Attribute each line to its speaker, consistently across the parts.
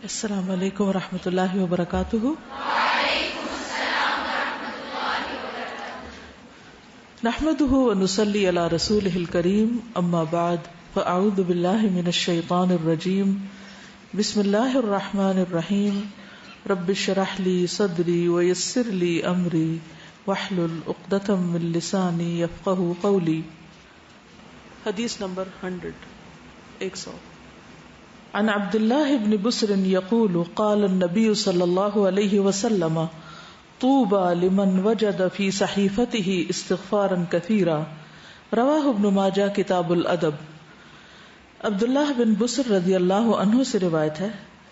Speaker 1: السلام علیکم ورحمۃ اللہ وبرکاتہ۔
Speaker 2: وعلیکم السلام ورحمۃ اللہ وبرکاتہ۔
Speaker 1: نحمده ونصلی علی رسولہ الکریم، اما بعد فاعوذ باللہ من الشیطان الرجیم، بسم اللہ الرحمن الرحیم، رب اشرح لی صدری ویسر لی امری واحلل عقدۃ من لسانی یفقہوا قولی۔ حدیث نمبر 100 عن عبد الله بن بسر يقول قال النبي صلى الله عليه وسلم طوبى لمن وجد في صحيفته استغفارا كثيرا، رواه ابن ماجہ کتاب الادب۔ عبداللہ بن بسر رضی اللہ عنہ سے روایت ہے،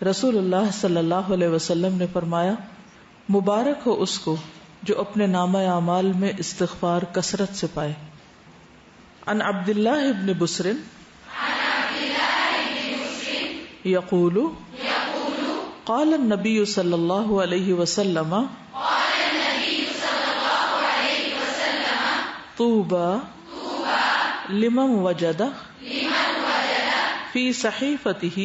Speaker 1: رسول اللہ صلی اللہ علیہ وسلم نے فرمایا، مبارک ہو اس کو جو اپنے نامہ اعمال میں استغفار کثرت سے پائے۔ عن عبداللہ بن بسر یقول قال النبی صلی اللہ علیہ وسلم طوبى لمن وجد فی صحیفته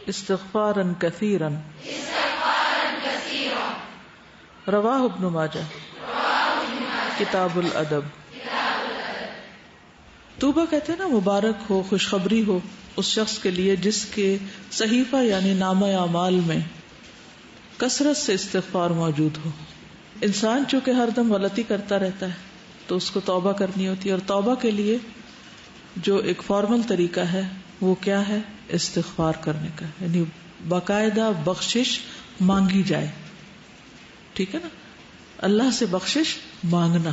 Speaker 1: استغفارا کثیرا، رواہ ابن ماجہ کتاب الادب۔ طوبہ کہتے ہیں نا، مبارک ہو، خوشخبری ہو اس شخص کے لیے جس کے صحیفہ یعنی نامہ اعمال میں کثرت سے استغفار موجود ہو۔ انسان چونکہ ہر دم غلطی کرتا رہتا ہے تو اس کو توبہ کرنی ہوتی ہے، اور توبہ کے لیے جو ایک فارمل طریقہ ہے وہ کیا ہے؟ استغفار کرنے کا، یعنی باقاعدہ بخشش مانگی جائے، ٹھیک ہے نا، اللہ سے بخشش مانگنا۔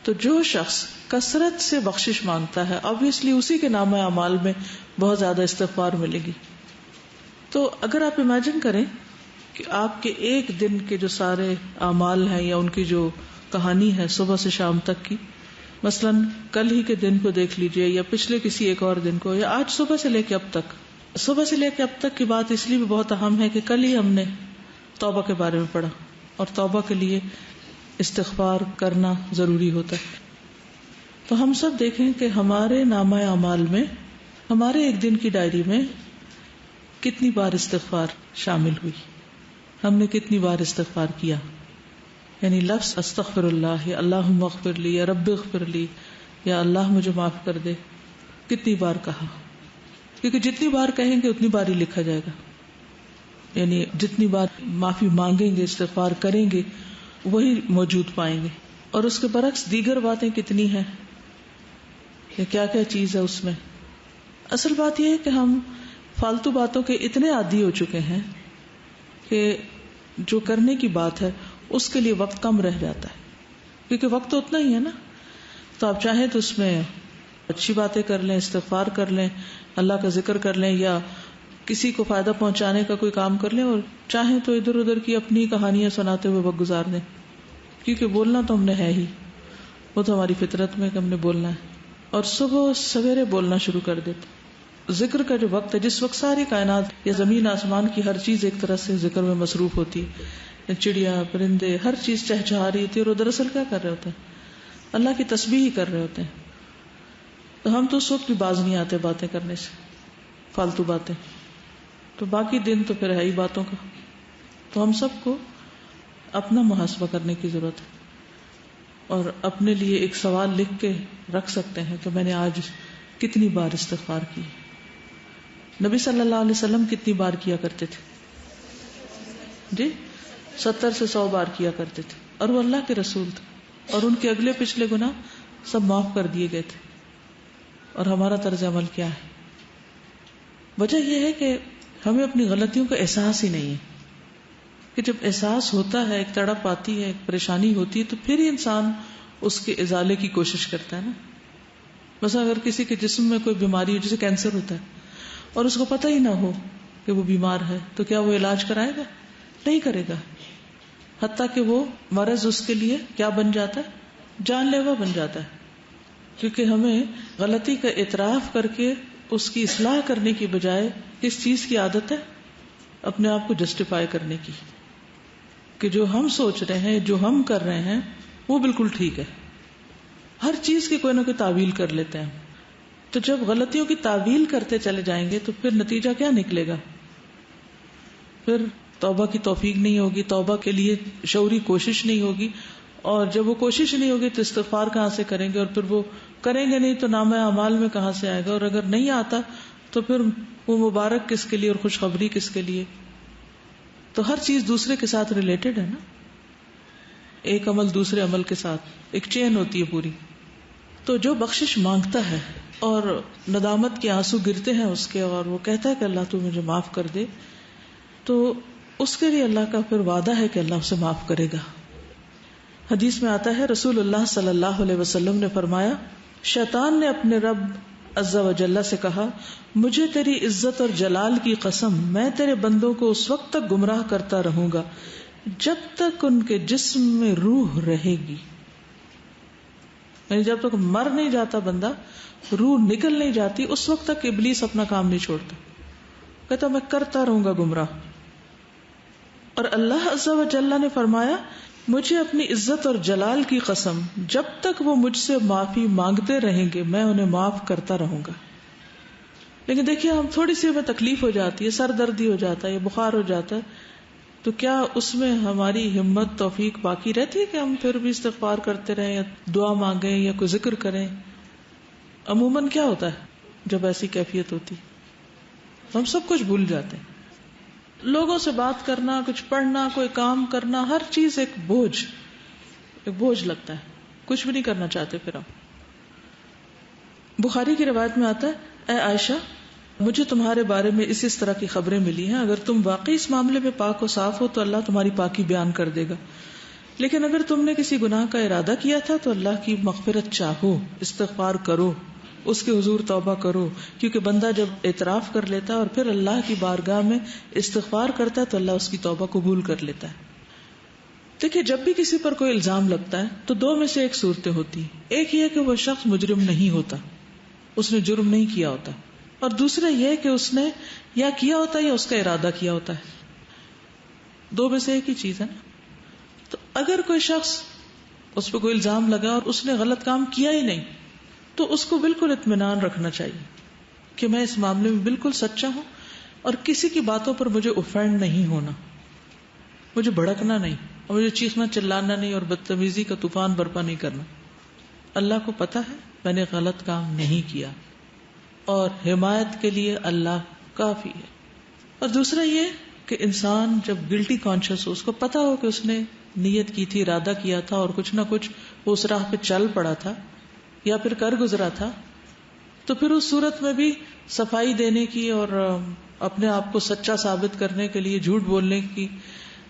Speaker 1: تو جو شخص کثرت سے بخشش مانگتا ہے، obviously اسی کے نامہ اعمال میں بہت زیادہ استغفار ملے گی۔ تو اگر آپ امیجن کریں کہ آپ کے ایک دن کے جو سارے اعمال ہیں یا ان کی جو کہانی ہے صبح سے شام تک کی، مثلا کل ہی کے دن کو دیکھ لیجئے یا پچھلے کسی ایک اور دن کو، یا آج صبح سے لے کے اب تک۔ صبح سے لے کے اب تک کی بات اس لیے بھی بہت اہم ہے کہ کل ہی ہم نے توبہ کے بارے میں پڑھا، اور توبہ کے لیے استغفار کرنا ضروری ہوتا ہے۔ تو ہم سب دیکھیں کہ ہمارے نامہ اعمال میں، ہمارے ایک دن کی ڈائری میں کتنی بار استغفار شامل ہوئی، ہم نے کتنی بار استغفار کیا، یعنی لفظ استغفر اللہ، یا اللہم اغفر لی، یا رب اغفر لی، یا اللہ مجھے معاف کر دے، کتنی بار کہا؟ کیونکہ جتنی بار کہیں گے اتنی بار ہی لکھا جائے گا، یعنی جتنی بار معافی مانگیں گے، استغفار کریں گے، وہی موجود پائیں گے۔ اور اس کے برعکس دیگر باتیں کتنی ہیں، کہ کیا کیا چیز ہے اس میں۔ اصل بات یہ ہے کہ ہم فالتو باتوں کے اتنے عادی ہو چکے ہیں کہ جو کرنے کی بات ہے اس کے لیے وقت کم رہ جاتا ہے، کیونکہ وقت تو اتنا ہی ہے نا۔ تو آپ چاہیں تو اس میں اچھی باتیں کر لیں، استغفار کر لیں، اللہ کا ذکر کر لیں، یا کسی کو فائدہ پہنچانے کا کوئی کام کر لیں، اور چاہیں تو ادھر ادھر کی اپنی کہانیاں سناتے ہوئے وقت گزار دیں، کیونکہ بولنا تو ہم نے ہے ہی، وہ تو ہماری فطرت میں کہ ہم نے بولنا ہے، اور صبح سویرے بولنا شروع کر دیتے۔ ذکر کا جو وقت ہے، جس وقت ساری کائنات یا زمین آسمان کی ہر چیز ایک طرح سے ذکر میں مصروف ہوتی ہے، چڑیا پرندے ہر چیز چہچہا رہی ہوتی ہے، اور دراصل کیا کر رہے ہوتے ہیں؟ اللہ کی تسبیح ہی کر رہے ہوتے ہیں۔ تو ہم تو اس وقت بھی باز نہیں آتے باتیں کرنے سے، فالتو باتیں، تو باقی دن تو پھر ہے ہی باتوں کا۔ تو ہم سب کو اپنا محاسبہ کرنے کی ضرورت ہے، اور اپنے لیے ایک سوال لکھ کے رکھ سکتے ہیں کہ میں نے آج کتنی بار استغفار کی۔ نبی صلی اللہ علیہ وسلم کتنی بار کیا کرتے تھے؟ جی 70 سے 100 بار کیا کرتے تھے، اور وہ اللہ کے رسول تھے، اور ان کے اگلے پچھلے گناہ سب معاف کر دیے گئے تھے۔ اور ہمارا طرز عمل کیا ہے؟ وجہ یہ ہے کہ ہمیں اپنی غلطیوں کا احساس ہی نہیں ہے، کہ جب احساس ہوتا ہے، ایک تڑپ آتی ہے، ایک پریشانی ہوتی ہے، تو پھر ہی انسان اس کے ازالے کی کوشش کرتا ہے نا۔ مثلا اگر کسی کے جسم میں کوئی بیماری ہو، جیسے کینسر ہوتا ہے، اور اس کو پتہ ہی نہ ہو کہ وہ بیمار ہے، تو کیا وہ علاج کرائے گا؟ نہیں کرے گا، حتیٰ کہ وہ مرض اس کے لیے کیا بن جاتا ہے؟ جان لیوا بن جاتا ہے۔ کیونکہ ہمیں غلطی کا اعتراف کر کے اس کی اصلاح کرنے کی بجائے کس چیز کی عادت ہے؟ اپنے آپ کو جسٹیفائی کرنے کی، کہ جو ہم سوچ رہے ہیں، جو ہم کر رہے ہیں وہ بالکل ٹھیک ہے۔ ہر چیز کی کوئی نہ کوئی تعویل کر لیتے ہیں، تو جب غلطیوں کی تعویل کرتے چلے جائیں گے تو پھر نتیجہ کیا نکلے گا؟ پھر توبہ کی توفیق نہیں ہوگی، توبہ کے لیے شعوری کوشش نہیں ہوگی، اور جب وہ کوشش نہیں ہوگی تو استغفار کہاں سے کریں گے، اور پھر وہ کریں گے نہیں تو نامہ اعمال میں کہاں سے آئے گا، اور اگر نہیں آتا تو پھر وہ مبارک کس کے لیے اور خوشخبری کس کے لیے؟ تو ہر چیز دوسرے کے ساتھ ریلیٹڈ ہے نا، ایک عمل دوسرے عمل کے ساتھ ایک چین ہوتی ہے پوری. تو جو بخشش مانگتا ہے اور ندامت کے آنسو گرتے ہیں اس کے، اور وہ کہتا ہے کہ اللہ تو مجھے معاف کر دے، تو اس کے لیے اللہ کا پھر وعدہ ہے کہ اللہ اسے معاف کرے گا. حدیث میں آتا ہے رسول اللہ صلی اللہ علیہ وسلم نے فرمایا، شیطان نے اپنے رب عز و جل سے کہا، مجھے تیری عزت اور جلال کی قسم، میں تیرے بندوں کو اس وقت تک گمراہ کرتا رہوں گا جب تک ان کے جسم میں روح رہے گی. یعنی جب تک مر نہیں جاتا بندہ، روح نکل نہیں جاتی، اس وقت تک ابلیس اپنا کام نہیں چھوڑتا، کہتا میں کرتا رہوں گا گمراہ. اور اللہ عز و جل نے فرمایا، مجھے اپنی عزت اور جلال کی قسم، جب تک وہ مجھ سے معافی مانگتے رہیں گے میں انہیں معاف کرتا رہوں گا. لیکن دیکھیے ہم تھوڑی سی ہمیں تکلیف ہو جاتی ہے، سر دردی ہو جاتا ہے یا بخار ہو جاتا ہے، تو کیا اس میں ہماری ہمت توفیق باقی رہتی ہے کہ ہم پھر بھی استغفار کرتے رہیں یا دعا مانگیں یا کوئی ذکر کریں؟ عموماً کیا ہوتا ہے جب ایسی کیفیت ہوتی، ہم سب کچھ بھول جاتے ہیں. لوگوں سے بات کرنا، کچھ پڑھنا، کوئی کام کرنا، ہر چیز ایک بوجھ لگتا ہے، کچھ بھی نہیں کرنا چاہتے. پھر ہم بخاری کی روایت میں آتا ہے، اے عائشہ مجھے تمہارے بارے میں اس طرح کی خبریں ملی ہیں، اگر تم واقعی اس معاملے میں پاک و صاف ہو تو اللہ تمہاری پاکی بیان کر دے گا، لیکن اگر تم نے کسی گناہ کا ارادہ کیا تھا تو اللہ کی مغفرت چاہو، استغفار کرو، اس کے حضور توبہ کرو، کیونکہ بندہ جب اعتراف کر لیتا ہے اور پھر اللہ کی بارگاہ میں استغفار کرتا ہے تو اللہ اس کی توبہ قبول کر لیتا ہے. دیکھیے جب بھی کسی پر کوئی الزام لگتا ہے تو دو میں سے ایک صورتیں ہوتی ہیں، ایک یہ کہ وہ شخص مجرم نہیں ہوتا، اس نے جرم نہیں کیا ہوتا، اور دوسرا یہ کہ اس نے یا کیا ہوتا ہے یا اس کا ارادہ کیا ہوتا ہے. دو میں سے ایک ہی چیز ہے نا. تو اگر کوئی شخص اس پہ کوئی الزام لگا اور اس نے غلط کام کیا ہی نہیں تو اس کو بالکل اطمینان رکھنا چاہیے کہ میں اس معاملے میں بالکل سچا ہوں اور کسی کی باتوں پر مجھے اوفینڈ نہیں ہونا، مجھے بھڑکنا نہیں، اور مجھے چیخنا چلانا نہیں اور بدتمیزی کا طوفان برپا نہیں کرنا. اللہ کو پتا ہے میں نے غلط کام نہیں کیا، اور حمایت کے لیے اللہ کافی ہے. اور دوسرا یہ کہ انسان جب گلٹی کانشیس ہو، اس کو پتا ہو کہ اس نے نیت کی تھی، ارادہ کیا تھا اور کچھ نہ کچھ وہ اس راہ پہ چل پڑا تھا یا پھر کر گزرا تھا، تو پھر اس صورت میں بھی صفائی دینے کی اور اپنے آپ کو سچا ثابت کرنے کے لیے جھوٹ بولنے کی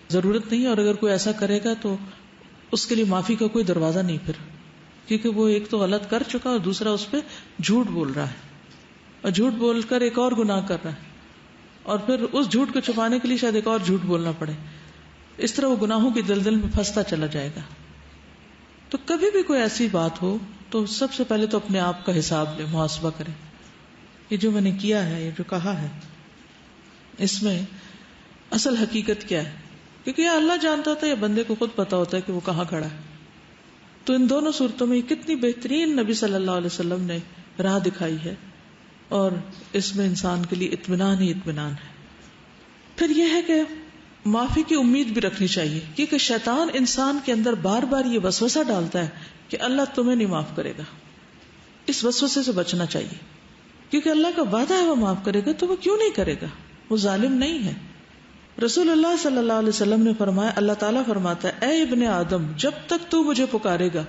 Speaker 1: ضرورت نہیں. اور اگر کوئی ایسا کرے گا تو اس کے لیے معافی کا کوئی دروازہ نہیں پھر، کیونکہ وہ ایک تو غلط کر چکا اور دوسرا اس پہ جھوٹ بول رہا ہے، اور جھوٹ بول کر ایک اور گناہ کر رہا ہے، اور پھر اس جھوٹ کو چھپانے کے لیے شاید ایک اور جھوٹ بولنا پڑے. اس طرح وہ گناہوں کی دلدل میں پھنستا چلا جائے گا. تو کبھی بھی کوئی ایسی بات ہو تو سب سے پہلے تو اپنے آپ کا حساب لے، محاسبہ کرے، یہ جو میں نے کیا ہے، یہ جو کہا ہے، اس میں اصل حقیقت کیا ہے، کیونکہ یہ اللہ جانتا تھا یا بندے کو خود پتا ہوتا ہے کہ وہ کہاں کھڑا ہے. تو ان دونوں صورتوں میں کتنی بہترین نبی صلی اللہ علیہ وسلم نے راہ دکھائی ہے، اور اس میں انسان کے لیے اطمینان ہی اطمینان ہے. پھر یہ ہے کہ معافی کی امید بھی رکھنی چاہیے، کیونکہ شیطان انسان کے اندر بار بار یہ وسوسہ ڈالتا ہے کہ اللہ تمہیں نہیں معاف کرے گا. اس وسوسے سے بچنا چاہیے، کیونکہ اللہ کا وعدہ ہے وہ معاف کرے گا، تو وہ کیوں نہیں کرے گا؟ وہ ظالم نہیں ہے. رسول اللہ صلی اللہ علیہ وسلم نے فرمایا، اللہ تعالیٰ فرماتا ہے، اے ابن آدم جب تک تو مجھے پکارے گا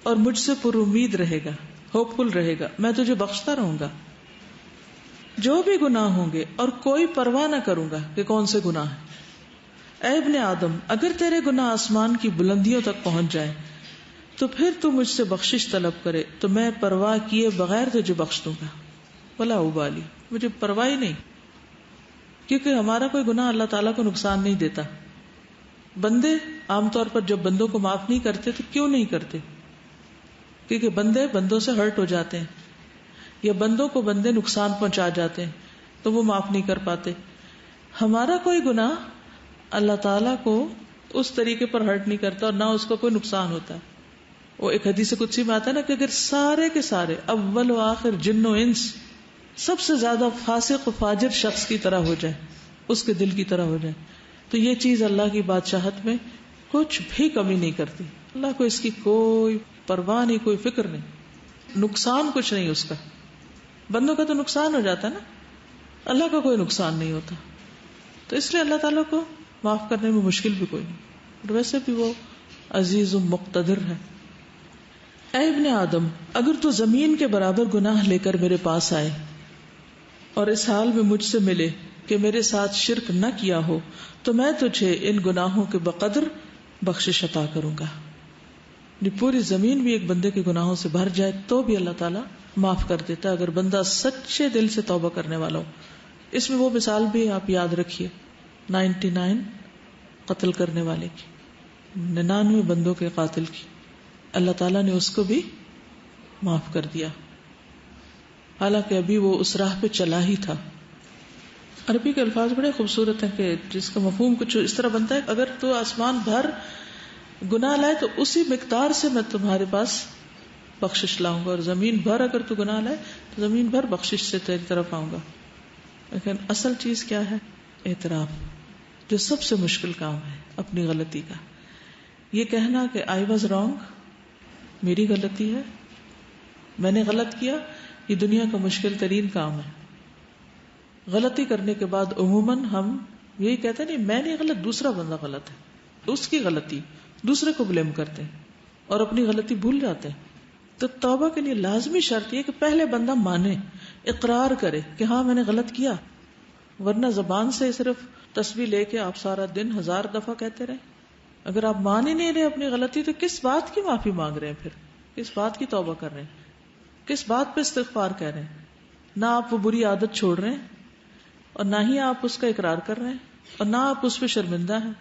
Speaker 1: اور مجھ سے پر امید رہے گا، ہوپ فل رہے گا، میں تجھے بخشتا رہوں گا جو بھی گناہ ہوں گے، اور کوئی پرواہ نہ کروں گا کہ کون سے گناہ ہیں. اے ابن آدم اگر تیرے گناہ آسمان کی بلندیوں تک پہنچ جائیں تو پھر تو مجھ سے بخشش طلب کرے تو میں پرواہ کیے بغیر تجھے بخش دوں گا، ولا ابالی، مجھے پرواہ ہی نہیں. کیونکہ ہمارا کوئی گناہ اللہ تعالیٰ کو نقصان نہیں دیتا. بندے عام طور پر جب بندوں کو معاف نہیں کرتے تو کیوں نہیں کرتے؟ کیونکہ بندے بندوں سے ہرٹ ہو جاتے ہیں، یا بندوں کو بندے نقصان پہنچا جاتے ہیں تو وہ معاف نہیں کر پاتے. ہمارا کوئی گناہ اللہ تعالیٰ کو اس طریقے پر ہرٹ نہیں کرتا اور نہ اس کو کوئی نقصان ہوتا ہے. وہ ایک حدیث قدسی میں آتا ہے نا کہ اگر سارے کے سارے اول و آخر جن و انس سب سے زیادہ فاسق و فاجر شخص کی طرح ہو جائے، اس کے دل کی طرح ہو جائے، تو یہ چیز اللہ کی بادشاہت میں کچھ بھی کمی نہیں کرتی. اللہ کو اس کی کوئی پرواہ نہیں، کوئی فکر نہیں، نقصان کچھ نہیں اس کا. بندوں کا تو نقصان ہو جاتا ہے نا، اللہ کا کوئی نقصان نہیں ہوتا. تو اس لیے اللہ تعالیٰ کو معاف کرنے میں مشکل بھی کوئی نہیں، اور ویسے بھی وہ عزیز و مقتدر ہے. اے ابن آدم، اگر تو زمین کے برابر گناہ لے کر میرے پاس آئے اور اس حال میں مجھ سے ملے کہ میرے ساتھ شرک نہ کیا ہو تو میں تجھے ان گناہوں کے بقدر بخشش عطا کروں گا. پوری زمین بھی ایک بندے کے گناہوں سے بھر جائے تو بھی اللہ تعالیٰ معاف کر دیتا ہے اگر بندہ سچے دل سے توبہ کرنے والا ہو. اس میں وہ مثال بھی آپ یاد رکھیے 99 قتل کرنے والے کی، 99 بندوں کے قاتل کی، اللہ تعالیٰ نے اس کو بھی معاف کر دیا، حالانکہ ابھی وہ اس راہ پہ چلا ہی تھا. عربی کے الفاظ بڑے خوبصورت ہیں کہ جس کا مفہوم کچھ اس طرح بنتا ہے، اگر تو آسمان بھر گناہ لائے تو اسی مقدار سے میں تمہارے پاس بخشش لاؤں گا، اور زمین بھر اگر تو گناہ لائے تو زمین بھر بخشش سے تیری طرف آؤں گا. لیکن اصل چیز کیا ہے؟ اعتراف، جو سب سے مشکل کام ہے اپنی غلطی کا. یہ کہنا کہ آئی واز رانگ، میری غلطی ہے، میں نے غلط کیا، یہ دنیا کا مشکل ترین کام ہے. غلطی کرنے کے بعد عموماً ہم یہی کہتے ہیں نہیں میں نہیں غلط، دوسرا بندہ غلط ہے، اس کی غلطی، دوسرے کو بلیم کرتے ہیں اور اپنی غلطی بھول جاتے ہیں. تو توبہ کے لیے لازمی شرط یہ کہ پہلے بندہ مانے، اقرار کرے کہ ہاں میں نے غلط کیا، ورنہ زبان سے صرف تسبیح لے کے آپ سارا دن 1000 دفعہ کہتے رہے. اگر آپ مان ہی نہیں رہے اپنی غلطی تو کس بات کی معافی مانگ رہے ہیں؟ پھر کس بات کی توبہ کر رہے ہیں؟ کس بات پہ استغفار کہہ رہے ہیں؟ نہ آپ وہ بری عادت چھوڑ رہے ہیں اور نہ ہی آپ اس کا اقرار کر رہے ہیں اور نہ آپ اس پہ شرمندہ ہیں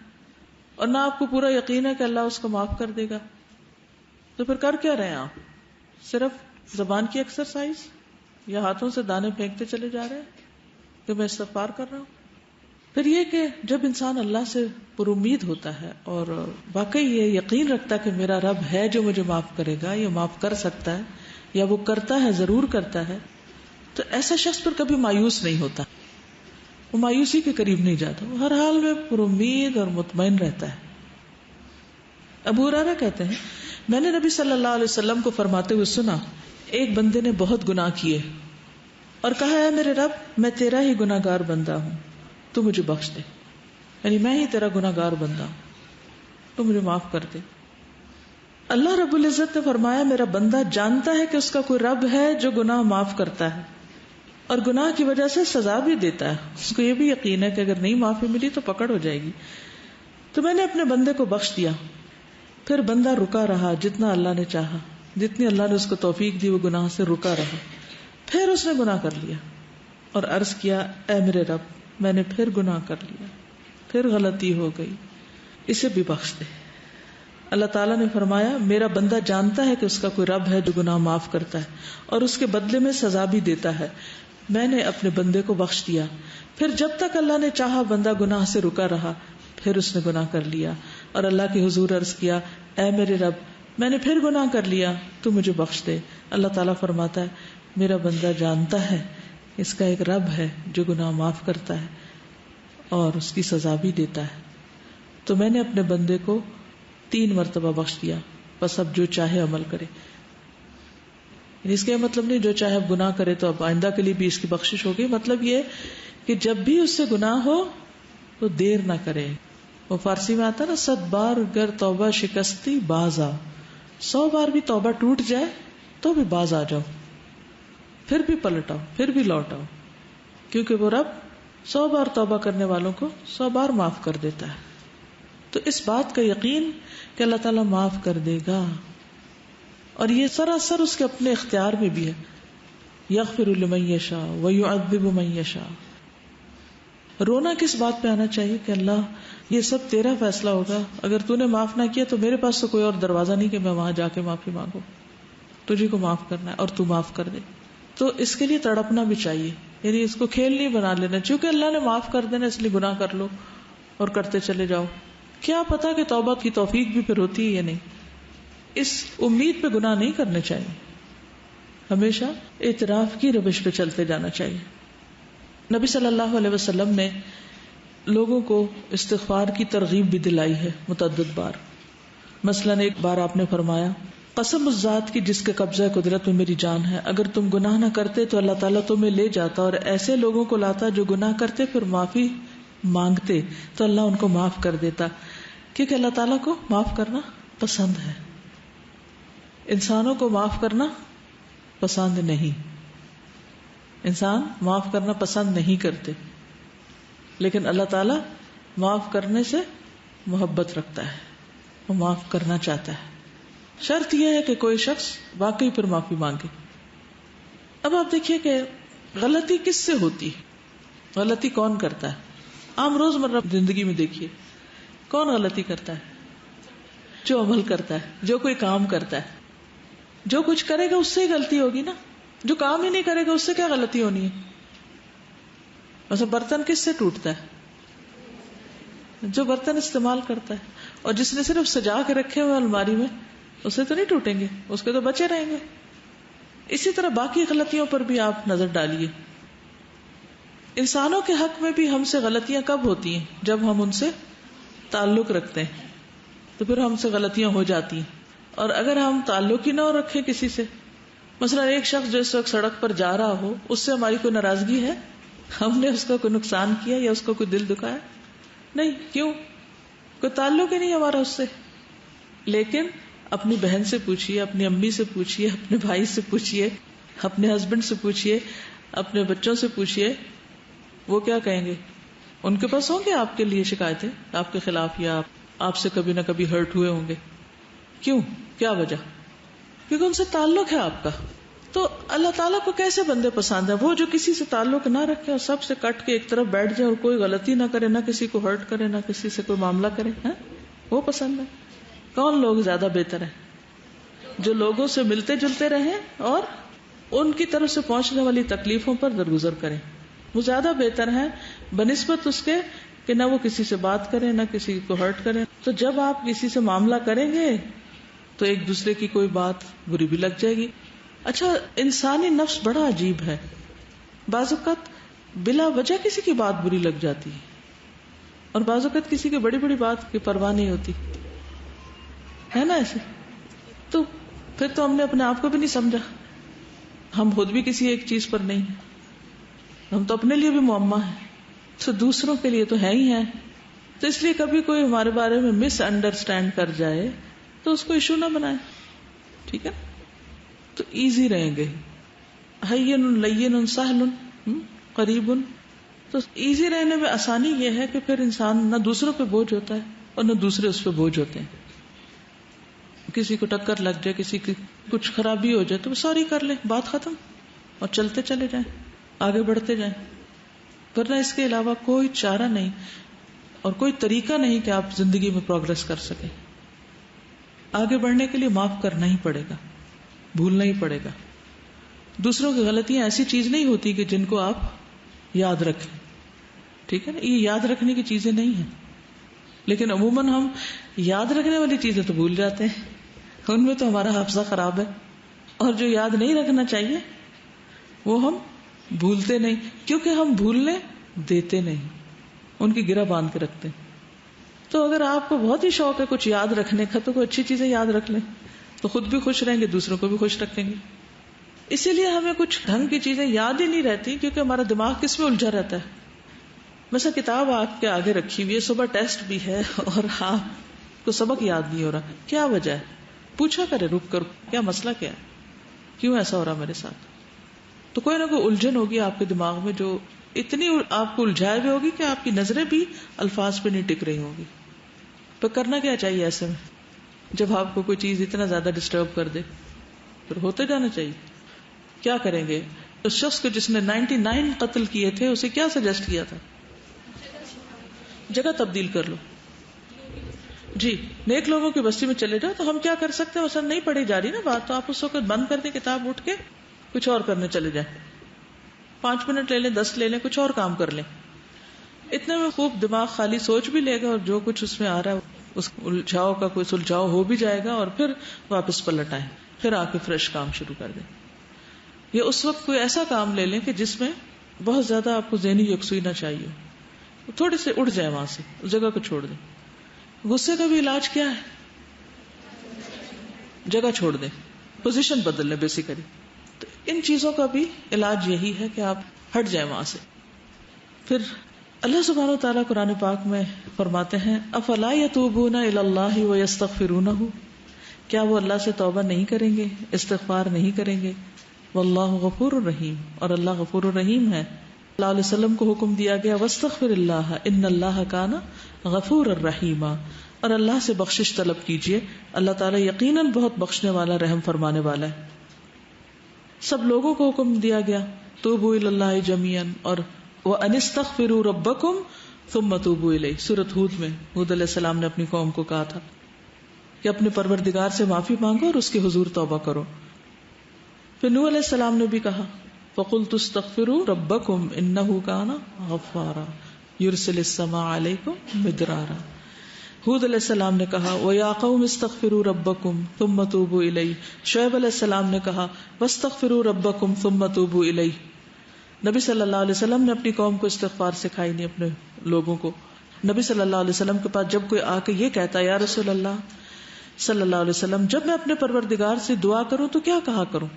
Speaker 1: اور نہ آپ کو پورا یقین ہے کہ اللہ اس کو معاف کر دے گا. تو پھر کر کیا رہے ہیں آپ؟ صرف زبان کی ایکسرسائز یا ہاتھوں سے دانے پھینکتے چلے جا رہے ہیں کہ میں استغفار کر رہا ہوں. پھر یہ کہ جب انسان اللہ سے پر امید ہوتا ہے اور واقعی یہ یقین رکھتا ہے کہ میرا رب ہے جو مجھے معاف کرے گا یا معاف کر سکتا ہے یا وہ کرتا ہے، ضرور کرتا ہے، تو ایسا شخص پر کبھی مایوس نہیں ہوتا، وہ مایوسی کے قریب نہیں جاتا، وہ ہر حال میں پر امید اور مطمئن رہتا ہے. ابو ہریرہ کہتے ہیں میں نے نبی صلی اللہ علیہ وسلم کو فرماتے ہوئے سنا، ایک بندے نے بہت گناہ کیے اور کہا ہے میرے رب میں تیرا ہی گناہ گار بندہ ہوں، تو مجھے بخش دے، یعنی میں ہی تیرا گناہ گار بندہ ہوں، تو مجھے معاف کر دے. اللہ رب العزت نے فرمایا میرا بندہ جانتا ہے کہ اس کا کوئی رب ہے جو گناہ معاف کرتا ہے اور گناہ کی وجہ سے سزا بھی دیتا ہے. اس کو یہ بھی یقین ہے کہ اگر نہیں معافی ملی تو پکڑ ہو جائے گی. تو میں نے اپنے بندے کو بخش دیا. پھر بندہ رکا رہا جتنا اللہ نے چاہا، جتنی اللہ نے اس کو توفیق دی وہ گناہ سے رکا رہا. پھر اس نے گناہ کر لیا اور عرض کیا اے میرے رب میں نے پھر گناہ کر لیا، پھر غلطی ہو گئی، اسے بھی بخش دے. اللہ تعالیٰ نے فرمایا میرا بندہ جانتا ہے کہ اس کا کوئی رب ہے جو گناہ معاف کرتا ہے اور اس کے بدلے میں سزا بھی دیتا ہے. میں نے اپنے بندے کو بخش دیا. پھر جب تک اللہ نے چاہا بندہ گناہ سے رکا رہا، پھر اس نے گناہ کر لیا اور اللہ کے حضور عرض کیا اے میرے رب میں نے پھر گناہ کر لیا، تو مجھے بخش دے. اللہ تعالیٰ فرماتا ہے میرا بندہ جانتا ہے اس کا ایک رب ہے جو گناہ معاف کرتا ہے اور اس کی سزا بھی دیتا ہے. تو میں نے اپنے بندے کو 3 مرتبہ بخش دیا، بس اب جو چاہے عمل کرے. اس کا مطلب نہیں جو چاہے اب گناہ کرے تو اب آئندہ کے لیے بھی اس کی بخشش ہوگی. مطلب یہ کہ جب بھی اس سے گناہ ہو تو دیر نہ کرے. وہ فارسی میں آتا نا 100 بار گر توبہ شکستی باز آ، 100 بار بھی توبہ ٹوٹ جائے تو بھی باز آ جاؤ، پھر بھی پلٹ آؤ، پھر بھی لوٹ آؤ، کیونکہ وہ رب 100 بار توبہ کرنے والوں کو 100 بار معاف کر دیتا ہے. تو اس بات کا یقین کہ اللہ تعالیٰ معاف کر دے گا، اور یہ سراسر اس کے اپنے اختیار میں بھی ہے. یغفر لمن یشاء ویعذب من یشاء. رونا کس بات پہ آنا چاہیے کہ اللہ یہ سب تیرا فیصلہ ہوگا، اگر تو نے معاف نہ کیا تو میرے پاس تو کوئی اور دروازہ نہیں کہ میں وہاں جا کے معافی مانگوں، تجھے کو معاف کرنا ہے اور تو معاف کر دے. تو اس کے لیے تڑپنا بھی چاہیے، یعنی اس کو کھیل نہیں بنا لینا چونکہ اللہ نے معاف کر دینا اس لیے گناہ کر لو اور کرتے چلے جاؤ. کیا پتا کہ توبہ کی توفیق بھی پھر ہوتی ہے یا نہیں. اس امید پہ گناہ نہیں کرنے چاہیے، ہمیشہ اعتراف کی روش پہ چلتے جانا چاہیے. نبی صلی اللہ علیہ وسلم نے لوگوں کو استغفار کی ترغیب بھی دلائی ہے متعدد بار. مثلا ایک بار آپ نے فرمایا، قسم اس ذات کی جس کے قبضہ قدرت میں میری جان ہے، اگر تم گناہ نہ کرتے تو اللہ تعالیٰ تمہیں لے جاتا اور ایسے لوگوں کو لاتا جو گناہ کرتے پھر معافی مانگتے تو اللہ ان کو معاف کر دیتا، کیونکہ اللہ تعالیٰ کو معاف کرنا پسند ہے. انسانوں کو معاف کرنا پسند نہیں، انسان معاف کرنا پسند نہیں کرتے، لیکن اللہ تعالیٰ معاف کرنے سے محبت رکھتا ہے، وہ معاف کرنا چاہتا ہے. شرط یہ ہے کہ کوئی شخص واقعی پر معافی مانگے. اب آپ دیکھیے کہ غلطی کس سے ہوتی ہے، غلطی کون کرتا ہے؟ عام روزمرہ زندگی میں دیکھیے کون غلطی کرتا ہے؟ جو عمل کرتا ہے، جو کوئی کام کرتا ہے، جو کچھ کرے گا اس سے ہی غلطی ہوگی نا. جو کام ہی نہیں کرے گا اس سے کیا غلطی ہونی ہے؟ ویسے برتن کس سے ٹوٹتا ہے؟ جو برتن استعمال کرتا ہے. اور جس نے صرف سجا کے رکھے ہوئے الماری میں، اس سے تو نہیں ٹوٹیں گے، اس کے تو بچے رہیں گے. اسی طرح باقی غلطیوں پر بھی آپ نظر ڈالیے. انسانوں کے حق میں بھی ہم سے غلطیاں کب ہوتی ہیں؟ جب ہم ان سے تعلق رکھتے ہیں تو پھر ہم سے غلطیاں ہو جاتی ہیں. اور اگر ہم تعلق ہی نہ رکھیں کسی سے، مثلا ایک شخص جو اس وقت سڑک پر جا رہا ہو، اس سے ہماری کوئی ناراضگی ہے؟ ہم نے اس کو کوئی نقصان کیا یا اس کو کوئی دل دکھایا؟ نہیں. کیوں؟ کوئی تعلق ہی نہیں ہمارا اس سے. لیکن اپنی بہن سے پوچھئے، اپنی امی سے پوچھئے، اپنے بھائی سے پوچھئے، اپنے ہسبینڈ سے پوچھئے، اپنے بچوں سے پوچھئے، وہ کیا کہیں گے؟ ان کے پاس ہوں گے آپ کے لیے شکایتیں آپ کے خلاف، یا آپ سے کبھی نہ کبھی ہرٹ ہوئے ہوں گے. کیوں؟ کیا وجہ؟ کیونکہ ان سے تعلق ہے آپ کا. تو اللہ تعالیٰ کو کیسے بندے پسند ہیں؟ وہ جو کسی سے تعلق نہ رکھے اور سب سے کٹ کے ایک طرف بیٹھ جائے اور کوئی غلطی نہ کرے، نہ کسی کو ہرٹ کرے، نہ کسی سے کوئی معاملہ کرے، وہ پسند ہے. کون لوگ زیادہ بہتر ہیں؟ جو لوگوں سے ملتے جلتے رہیں اور ان کی طرف سے پہنچنے والی تکلیفوں پر درگزر کریں. وہ زیادہ بہتر ہیں بنسبت اس کے کہ نہ وہ کسی سے بات کریں نہ کسی کو ہرٹ کریں. تو جب آپ کسی سے معاملہ کریں گے تو ایک دوسرے کی کوئی بات بری بھی لگ جائے گی. اچھا، انسانی نفس بڑا عجیب ہے، بعض اوقات بلا وجہ کسی کی بات بری لگ جاتی ہے اور بعض اوقات کسی کی بڑی بڑی بات کی پرواہ نہیں ہوتی ہے نا ایسے. تو پھر تو ہم نے اپنے آپ کو بھی نہیں سمجھا. ہم خود بھی کسی ایک چیز پر نہیں ہیں، ہم تو اپنے لیے بھی معمہ ہیں، تو دوسروں کے لیے تو ہے ہی ہیں. تو اس لیے کبھی کوئی ہمارے بارے میں مس انڈرسٹینڈ کر جائے تو اس کو ایشو نہ بنائے، ٹھیک ہے؟ تو ایزی رہیں گے. ہین لین سہل قریب. تو ایزی رہنے میں آسانی یہ ہے کہ پھر انسان نہ دوسروں پہ بوجھ ہوتا ہے اور نہ دوسرے اس پہ بوجھ ہوتے ہیں. کسی کو ٹکر لگ جائے، کسی کی کچھ خرابی ہو جائے تو سوری کر لیں، بات ختم، اور چلتے چلے جائیں، آگے بڑھتے جائیں. ورنہ اس کے علاوہ کوئی چارہ نہیں اور کوئی طریقہ نہیں کہ آپ زندگی میں پروگرس کر سکیں. آگے بڑھنے کے لیے معاف کرنا ہی پڑے گا، بھولنا ہی پڑے گا. دوسروں کی غلطیاں ایسی چیز نہیں ہوتی کہ جن کو آپ یاد رکھیں، ٹھیک ہے نا؟ یہ یاد رکھنے کی چیزیں نہیں ہیں، لیکن عموماً ہم یاد رکھنے والی چیزیں تو بھول جاتے ہیں، ان میں تو ہمارا حافظہ خراب ہے. اور جو یاد نہیں رکھنا چاہیے وہ ہم بھولتے نہیں، کیونکہ ہم بھولنے دیتے نہیں، ان کی گرہ باندھ کے رکھتے ہیں. تو اگر آپ کو بہت ہی شوق ہے کچھ یاد رکھنے کا تو کوئی اچھی چیزیں یاد رکھ لیں، تو خود بھی خوش رہیں گے، دوسروں کو بھی خوش رکھیں گے. اسی لیے ہمیں کچھ ڈھنگ کی چیزیں یاد ہی نہیں رہتی کیونکہ ہمارا دماغ کس میں الجھا رہتا ہے. مثلا کتاب آپ کے آگے رکھی ہوئی ہے، صبح ٹیسٹ بھی ہے اور آپ کو سبق یاد نہیں ہو رہا، کیا وجہ ہے؟ پوچھا کرے رک کر، کیا مسئلہ کیا ہے، کیوں ایسا ہو رہا میرے ساتھ؟ تو کوئی نہ کوئی الجھن ہوگی آپ کے دماغ میں جو اتنی آپ کو الجھائے ہوئے ہوگی کہ آپ کی نظریں بھی الفاظ پہ نہیں ٹک رہی ہوگی. تو کرنا کیا چاہیے ایسے میں جب آپ کو کوئی چیز اتنا زیادہ ڈسٹرب کر دے؟ پھر ہوتے جانا چاہیے. کیا کریں گے؟ اس شخص کو جس نے 99 قتل کیے تھے اسے کیا سجیسٹ کیا تھا؟ جگہ تبدیل کر لو. جی، نیک لوگوں کی بستی میں چلے جاؤ. تو ہم کیا کر سکتے ہیں؟ مثلا نہیں پڑھی جا رہی نا بات، تو آپ اس وقت بند کر دیں کتاب، اٹھ کے کچھ اور کرنے چلے جائیں. 5 منٹ لے لیں، 10 لے لیں، کچھ اور کام کر لیں. اتنے میں خوب دماغ خالی سوچ بھی لے گا اور جو کچھ اس میں آ رہا ہے اس الجھاؤ کا کوئی سلجھاؤ ہو بھی جائے گا اور پھر واپس پلٹ آئے، پھر آ کے فریش کام شروع کر دیں. یا اس وقت کوئی ایسا کام لے لیں کہ جس میں بہت زیادہ آپ کو ذہنی یکسوئی نہ چاہیے، تھوڑے سے اڑ جائے وہاں سے، اس جگہ کو چھوڑ دیں. غصے کا بھی علاج کیا ہے؟ جگہ چھوڑ دیں، پوزیشن بدل لیں بیسیکلی. تو ان چیزوں کا بھی علاج یہی ہے کہ آپ ہٹ جائیں وہاں سے. پھر اللہ سبحانہ وتعالیٰ قرآن پاک میں فرماتے ہیں افلا یتوبون الی اللہ ویستغفرونہ، کیا وہ اللہ سے توبہ نہیں کریں گے، استغفار نہیں کریں گے. واللہ غفور الرحیم، اور اللہ غفور الرحیم ہے. صلی اللہ علیہ وسلم کو حکم دیا گیا واستغفر اللہ ان اللہ کان غفور الرحیم، اور اللہ سے بخشش طلب کیجئے، اللہ تعالیٰ یقیناً بہت بخشنے والا، رحم فرمانے والا ہے. سب لوگوں کو حکم دیا گیا توبوا الی اللہ جميعا، اور وَأَنِ اسْتَغْفِرُوا رَبَّكُمْ ثُمَّ تُوبُوا إِلَيْهِ. سورۃ ہود میں ہود علیہ السلام نے اپنی قوم کو کہا تھا کہ اپنے پروردگار سے معافی مانگو اور اس کے حضور توبہ کرو. پھر نوح علیہ السلام نے بھی کہا فَقُلْتُ اسْتَغْفِرُوا رَبَّكُمْ إِنَّهُ كَانَ غَفَّارًا يُرْسِلِ السَّمَاءَ عَلَيْكُمْ مِدْرَارًا. ہود علیہ السلام نے کہا وَيَا قَوْمِ اسْتَغْفِرُوا رَبَّكُمْ ثُمَّ تُوبُوا إِلَيْهِ. شعیب علیہ السلام نے کہا وَاسْتَغْفِرُوا رَبَّكُمْ ثُمَّ تُوبُوا إِلَيْهِ. نبی صلی اللہ علیہ وسلم نے اپنی قوم کو استغفار سکھائی نہیں، اپنے لوگوں کو. نبی صلی اللہ علیہ وسلم کے پاس جب کوئی آ کے یہ کہتا یا رسول اللہ صلی اللہ علیہ وسلم جب میں اپنے پروردگار سے دعا کروں تو کیا کہا کروں،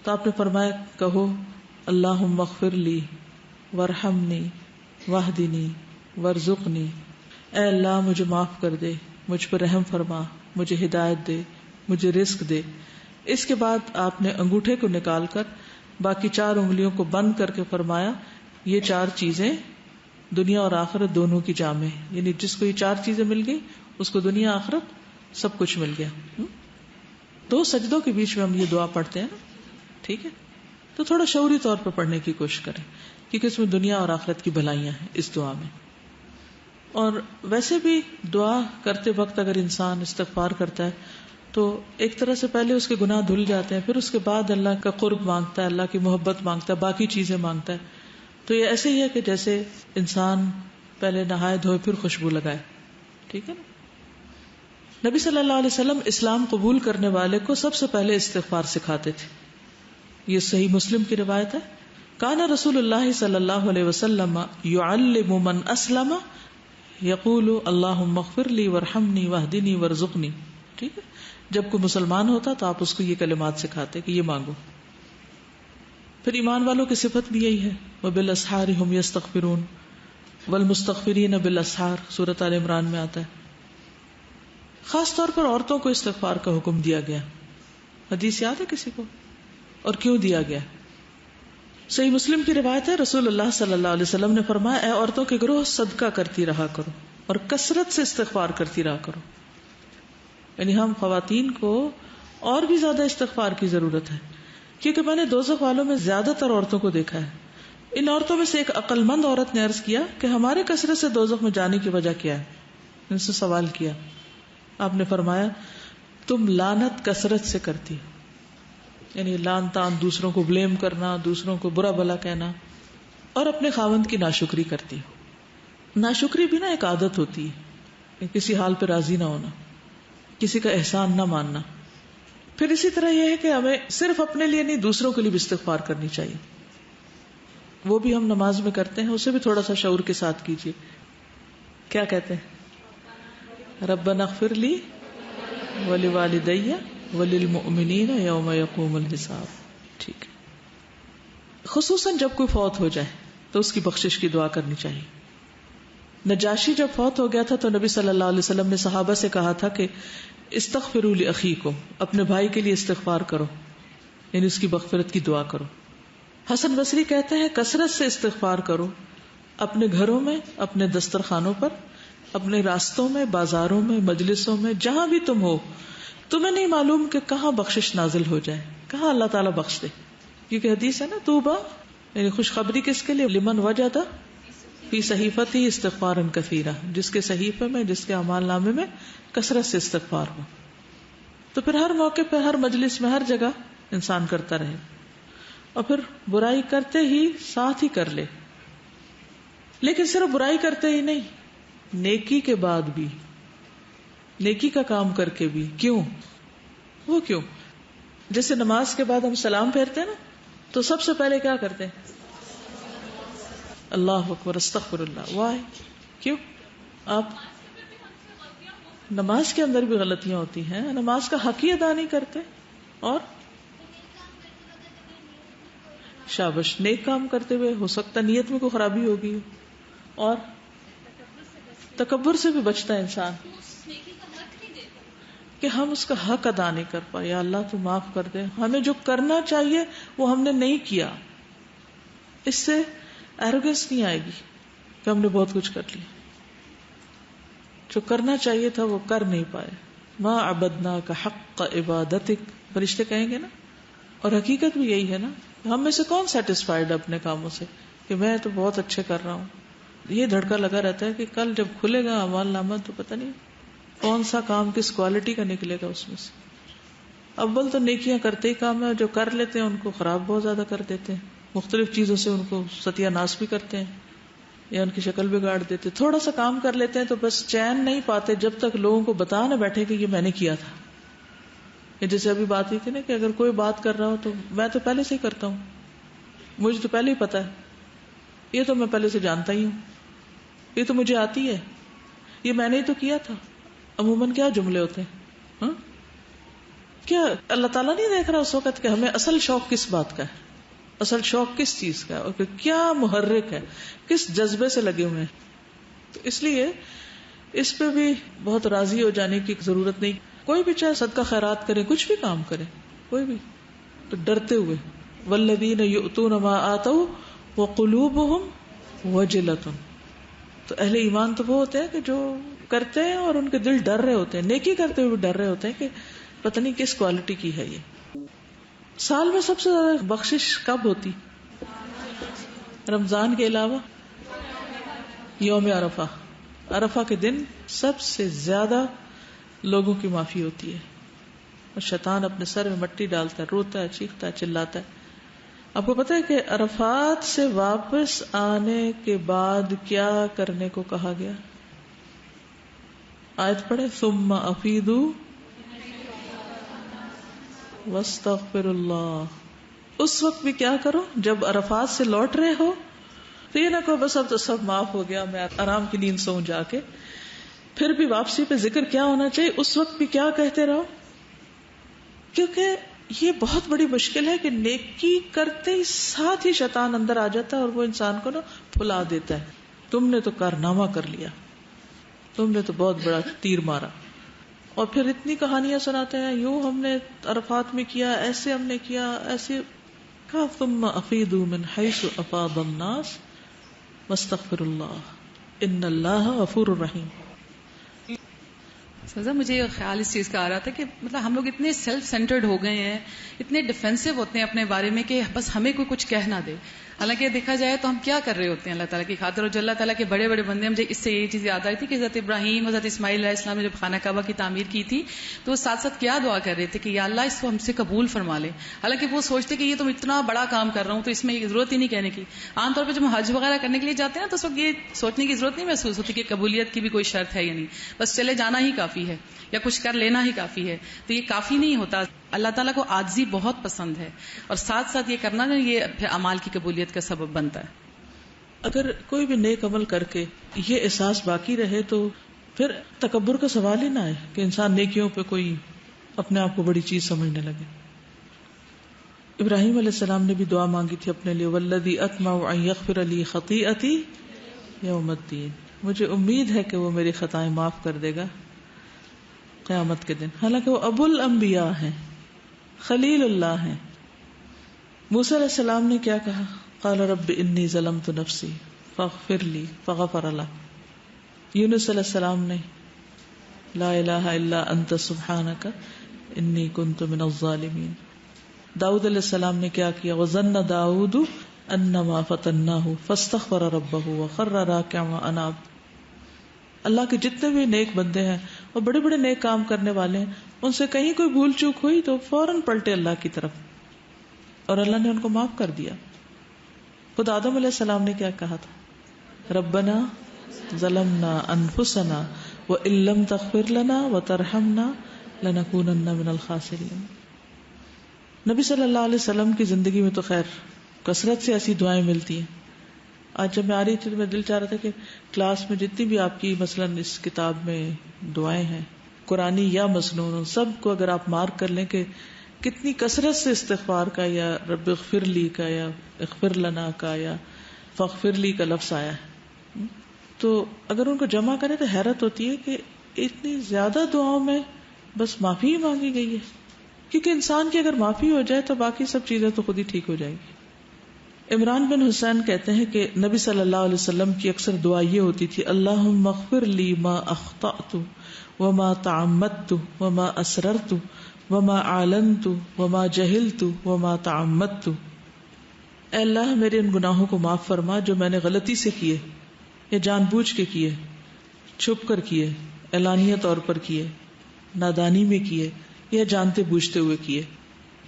Speaker 1: تو آپ نے فرمایا کہو اللہم اغفر لی وارحمنی واہدنی وارزقنی، اے اللہ مجھے معاف کر دے، مجھ پر رحم فرما، مجھے ہدایت دے، مجھے رزق دے. اس کے بعد آپ نے انگوٹھے کو نکال کر باقی 4 انگلیوں کو بند کر کے فرمایا یہ 4 چیزیں دنیا اور آخرت دونوں کی جامع ہے، یعنی جس کو یہ 4 چیزیں مل گئی اس کو دنیا آخرت سب کچھ مل گیا. 2 سجدوں کے بیچ میں ہم یہ دعا پڑھتے ہیں نا، ٹھیک ہے، تو تھوڑا شعوری طور پر پڑھنے کی کوشش کریں کیونکہ اس میں دنیا اور آخرت کی بھلائیاں ہیں اس دعا میں. اور ویسے بھی دعا کرتے وقت اگر انسان استغفار کرتا ہے تو ایک طرح سے پہلے اس کے گناہ دھل جاتے ہیں، پھر اس کے بعد اللہ کا قرب مانگتا ہے، اللہ کی محبت مانگتا ہے، باقی چیزیں مانگتا ہے. تو یہ ایسے ہی ہے کہ جیسے انسان پہلے نہائے دھوئے پھر خوشبو لگائے، ٹھیک ہے نا. نبی صلی اللہ علیہ وسلم اسلام قبول کرنے والے کو سب سے پہلے استغفار سکھاتے تھے. یہ صحیح مسلم کی روایت ہے. کان رسول اللہ صلی اللہ علیہ وسلم یعلم من اسلم یقول اللہم اغفر لی وارحمنی واہدنی وارزقنی. ٹھیک ہے، جب کوئی مسلمان ہوتا تو آپ اس کو یہ کلمات سکھاتے کہ یہ مانگو. پھر ایمان والوں کی صفت بھی یہی ہے وبالاسحار هم یستغفرون والمستغفرین بالاسحار، سورۃ آل عمران میں آتا ہے. خاص طور پر عورتوں کو استغفار کا حکم دیا گیا. حدیث یاد ہے کسی کو؟ اور کیوں دیا گیا؟ صحیح مسلم کی روایت ہے رسول اللہ صلی اللہ علیہ وسلم نے فرمایا اے عورتوں کے گروہ صدقہ کرتی رہا کرو اور کثرت سے استغفار کرتی رہا کرو. یعنی ہم خواتین کو اور بھی زیادہ استغفار کی ضرورت ہے کیونکہ میں نے دوزخ والوں میں زیادہ تر عورتوں کو دیکھا ہے. ان عورتوں میں سے ایک عقل مند عورت نے عرض کیا کہ ہمارے کثرت سے دوزخ میں جانے کی وجہ کیا ہے. ان سے سوال کیا، آپ نے فرمایا تم لعنت کثرت سے کرتی ہو، یعنی لعن تان، دوسروں کو بلیم کرنا، دوسروں کو برا بھلا کہنا، اور اپنے خاوند کی ناشکری کرتی ہو. ناشکری بھی نا ایک عادت ہوتی ہے، کسی حال پہ راضی نہ ہونا، کسی کا احسان نہ ماننا. پھر اسی طرح یہ ہے کہ ہمیں صرف اپنے لیے نہیں دوسروں کے لیے بھی استغفار کرنی چاہیے. وہ بھی ہم نماز میں کرتے ہیں، اسے بھی تھوڑا سا شعور کے ساتھ کیجیے. کیا کہتے ہیں؟ ربنا اغفر لی ولوالدی وللمؤمنین یوم یقوم الحساب. ٹھیک ہے. خصوصاً جب کوئی فوت ہو جائے تو اس کی بخشش کی دعا کرنی چاہیے. نجاشی جب فوت ہو گیا تھا تو نبی صلی اللہ علیہ وسلم نے صحابہ سے کہا تھا کہ استغفروا لاخیکم، اپنے بھائی کے لیے استغفار کرو، یعنی اس کی مغفرت کی دعا کرو. حسن بصری کہتے ہیں کثرت سے استغفار کرو، اپنے گھروں میں، اپنے دسترخوانوں پر، اپنے راستوں میں، بازاروں میں، مجلسوں میں، جہاں بھی تم ہو. تمہیں نہیں معلوم کہ کہاں بخشش نازل ہو جائے، کہاں اللہ تعالیٰ بخش دے. کیونکہ حدیث ہے نا توبہ، یعنی خوشخبری کس کے لیے؟ لمن وجد فی صحیفتی استغفارا کثیرا، جس کے صحیفے میں، جس کے اعمال نامے میں کثرت سے استغفار ہو. تو پھر ہر موقع پہ، ہر مجلس میں، ہر جگہ انسان کرتا رہے. اور پھر برائی کرتے ہی ساتھ ہی کر لے، لیکن صرف برائی کرتے ہی نہیں، نیکی کے بعد بھی نیکی کا کام کر کے بھی. کیوں؟ وہ کیوں؟ جیسے نماز کے بعد ہم سلام پھیرتے ہیں نا، تو سب سے پہلے کیا کرتے ہیں؟ اللہ اکبر، استغفر اللہ. واہ، کیوں؟ آپ نماز کے اندر بھی غلطیاں ہوتی ہیں، نماز کا حق ہی ادا نہیں کرتے. اور شابش، نیک کام کرتے ہوئے ہو سکتا نیت میں کوئی خرابی ہوگی، اور تکبر سے بھی بچتا ہے انسان کہ ہم اس کا حق ادا نہیں کر پائے. یا اللہ تو معاف کر دے، ہمیں جو کرنا چاہیے وہ ہم نے نہیں کیا. اس سے ایروگنس نہیں آئے گی کہ ہم نے بہت کچھ کر لیا. جو کرنا چاہیے تھا وہ کر نہیں پائے. ما عبدناک حق عبادتک، فرشتے کہیں گے نا. اور حقیقت بھی یہی ہے نا، ہم میں سے کون سیٹسفائیڈ اپنے کاموں سے کہ میں تو بہت اچھے کر رہا ہوں. یہ دھڑکا لگا رہتا ہے کہ کل جب کھلے گا اعمال نامہ تو پتہ نہیں کون سا کام کس کوالٹی کا نکلے گا اس میں سے. اول تو نیکیاں کرتے ہی کام ہے، جو کر لیتے ہیں ان کو خراب بہت زیادہ کر دیتے ہیں، مختلف چیزوں سے ان کو ستیہ ناش بھی کرتے ہیں یا ان کی شکل بگاڑ دیتے. تھوڑا سا کام کر لیتے ہیں تو بس چین نہیں پاتے جب تک لوگوں کو بتا نہ بیٹھے کہ یہ میں نے کیا تھا. یہ جیسے ابھی بات ہوئی تھی نا کہ اگر کوئی بات کر رہا ہو تو میں تو پہلے سے ہی کرتا ہوں، مجھے تو پہلے ہی پتا ہے، یہ تو میں پہلے سے جانتا ہی ہوں، یہ تو مجھے آتی ہے، یہ میں نے ہی تو کیا تھا. عموماً کیا جملے ہوتے ہیں؟ ہاں، کیا اللہ تعالیٰ نہیں دیکھ رہا اس وقت کہ ہمیں اصل شوق کس بات کا ہے، اصل شوق کس چیز کا ہے، اور کیا محرک ہے، کس جذبے سے لگے ہوئے ہیں. تو اس لیے اس پہ بھی بہت راضی ہو جانے کی ضرورت نہیں. کوئی بھی چاہے صدقہ خیرات کرے، کچھ بھی کام کرے، کوئی بھی، تو ڈرتے ہوئے. والذین یؤتون ما آتوا وقلوبهم وجلۃ. تو اہل ایمان تو وہ ہوتے ہیں کہ جو کرتے ہیں اور ان کے دل ڈر رہے ہوتے ہیں، نیکی کرتے ہوئے ڈر رہے ہوتے ہیں کہ پتہ نہیں کس کوالٹی کی ہے یہ. سال میں سب سے زیادہ بخشش کب ہوتی؟ رمضان کے علاوہ یوم عرفہ. عرفہ کے دن سب سے زیادہ لوگوں کی معافی ہوتی ہے، اور شیطان اپنے سر میں مٹی ڈالتا ہے، روتا ہے، چیختا ہے، چلاتا ہے. آپ کو پتہ ہے کہ عرفات سے واپس آنے کے بعد کیا کرنے کو کہا گیا؟ آیت پڑھے، ثم افیدوا واستغفر اللہ. اس وقت بھی کیا کرو جب عرفات سے لوٹ رہے ہو تو یہ نہ کہو بس اب تو سب معاف ہو گیا، میں آرام کی نیند سوں جا کے. پھر بھی واپسی پہ ذکر کیا ہونا چاہیے؟ اس وقت بھی کیا کہتے رہو، کیونکہ یہ بہت بڑی مشکل ہے کہ نیکی کرتے ہی ساتھ ہی شیطان اندر آ جاتا ہے اور وہ انسان کو نا پھلا دیتا ہے. تم نے تو کارنامہ کر لیا، تم نے تو بہت بڑا تیر مارا، اور پھر اتنی کہانیاں سناتے ہیں، یوں ہم نے عرفات میں کیا، ایسے ہم نے کیا، ایسے. کہا ثم افیدوا من حیث افاض الناس واستغفر اللہ ان اللہ غفور رحیم.
Speaker 3: سزا مجھے یہ خیال اس چیز کا آ رہا تھا کہ مطلب ہم لوگ اتنے سیلف سینٹرڈ ہو گئے ہیں، اتنے ڈیفینسو ہوتے ہیں اپنے بارے میں کہ بس ہمیں کوئی کچھ کہہ نہ دے. حالانکہ دیکھا جائے تو ہم کیا کر رہے ہوتے ہیں اللہ تعالیٰ کی خاطر. اور جو اللہ تعالیٰ کے بڑے بڑے بندے ہیں، مجھے اس سے یہ چیز یاد آئی تھی کہ حضرت ابراہیم، حضرت اسماعیل علیہ السلام نے جب خانہ کعبہ کی تعمیر کی تھی تو وہ ساتھ ساتھ کیا دعا کر رہے تھے کہ یا اللہ اس کو ہم سے قبول فرما لے. حالانکہ وہ سوچتے کہ یہ تو اتنا بڑا کام کر رہا ہوں تو اس میں ضرورت ہی نہیں کہنے کی. عام طور پہ جب ہم حج وغیرہ کرنے کے لیے جاتے ہیں تو اس وقت یہ سوچنے کی ضرورت نہیں محسوس ہوتی کہ قبولیت کی بھی کوئی شرط ہے یا نہیں، بس چلے جانا ہی کافی ہے یا کچھ کر لینا ہی کافی ہے. تو یہ کافی نہیں ہوتا. اللہ تعالیٰ کو عاجزی بہت پسند ہے، اور ساتھ ساتھ یہ کرنا یہ پھر اعمال کی قبولیت کا سبب بنتا ہے.
Speaker 1: اگر کوئی بھی نیک عمل کر کے یہ احساس باقی رہے تو پھر تکبر کا سوال ہی نہ آئے کہ انسان نیکیوں پہ کوئی اپنے آپ کو بڑی چیز سمجھنے لگے. ابراہیم علیہ السلام نے بھی دعا مانگی تھی اپنے لیے، والذی اطمع ان یغفر لی خطیئتی یوم الدین. مجھے امید ہے کہ وہ میری خطائیں معاف کر دے گا قیامت کے دن. حالانکہ وہ ابو الانبیاء ہیں، خلیل اللہ ہیں. موسیٰ علیہ السلام نے کیا کہا؟ قال رب انی ظلمت نفسی فاغفر لی فغفر له. یونس علیہ السلام نے لا الہ الا انت سبحانک انی کنت من الظالمین. داؤد علیہ السلام نے کیا کیا؟ وظن داؤد انما فتناہ فاستغفر ربہ وخر راکعا واناب. اللہ کے جتنے بھی نیک بندے ہیں اور بڑے بڑے نیک کام کرنے والے ہیں، ان سے کہیں کوئی بھول چوک ہوئی تو فوراً پلٹے اللہ کی طرف، اور اللہ نے ان کو معاف کر دیا. خود آدم علیہ السلام نے کیا کہا تھا؟ ربنا ظلمنا انفسنا وَإِن لَّمْ تَغْفِرْ لَنَا وَتَرْحَمْنَا لَنَكُونَنَّ مِنَ الْخَاسِرِينَ. نبی صلی اللہ علیہ وسلم کی زندگی میں تو خیر کثرت سے ایسی دعائیں ملتی ہیں. آج جب میں آ رہی تھی تو میں دل چاہ رہا تھا کہ کلاس میں جتنی بھی آپ کی مثلاً اس کتاب میں دعائیں ہیں قرآنی یا مسنون، سب کو اگر آپ مارک کر لیں کہ کتنی کثرت سے استغفار کا یا رب اغفر لی کا یا اغفر لنا کا یا فاغفر لی کا لفظ آیا ہے، تو اگر ان کو جمع کریں تو حیرت ہوتی ہے کہ اتنی زیادہ دعاؤں میں بس معافی ہی مانگی گئی ہے. کیونکہ انسان کی اگر معافی ہو جائے تو باقی سب چیزیں تو خود ہی ٹھیک ہو جائیں گی. عمران بن حسین کہتے ہیں کہ نبی صلی اللہ علیہ وسلم کی اکثر دعا یہ ہوتی تھی، اللہم اغفر لی ما اخطأت وما تعمدت وما اسررت وما اعلنت وما جہلت وما تعمدت. اے اللہ میرے ان گناہوں کو معاف فرما جو میں نے غلطی سے کیے یا جان بوجھ کے کیے، چھپ کر کیے، اعلانیہ طور پر کیے، نادانی میں کیے یا جانتے بوجھتے ہوئے کیے.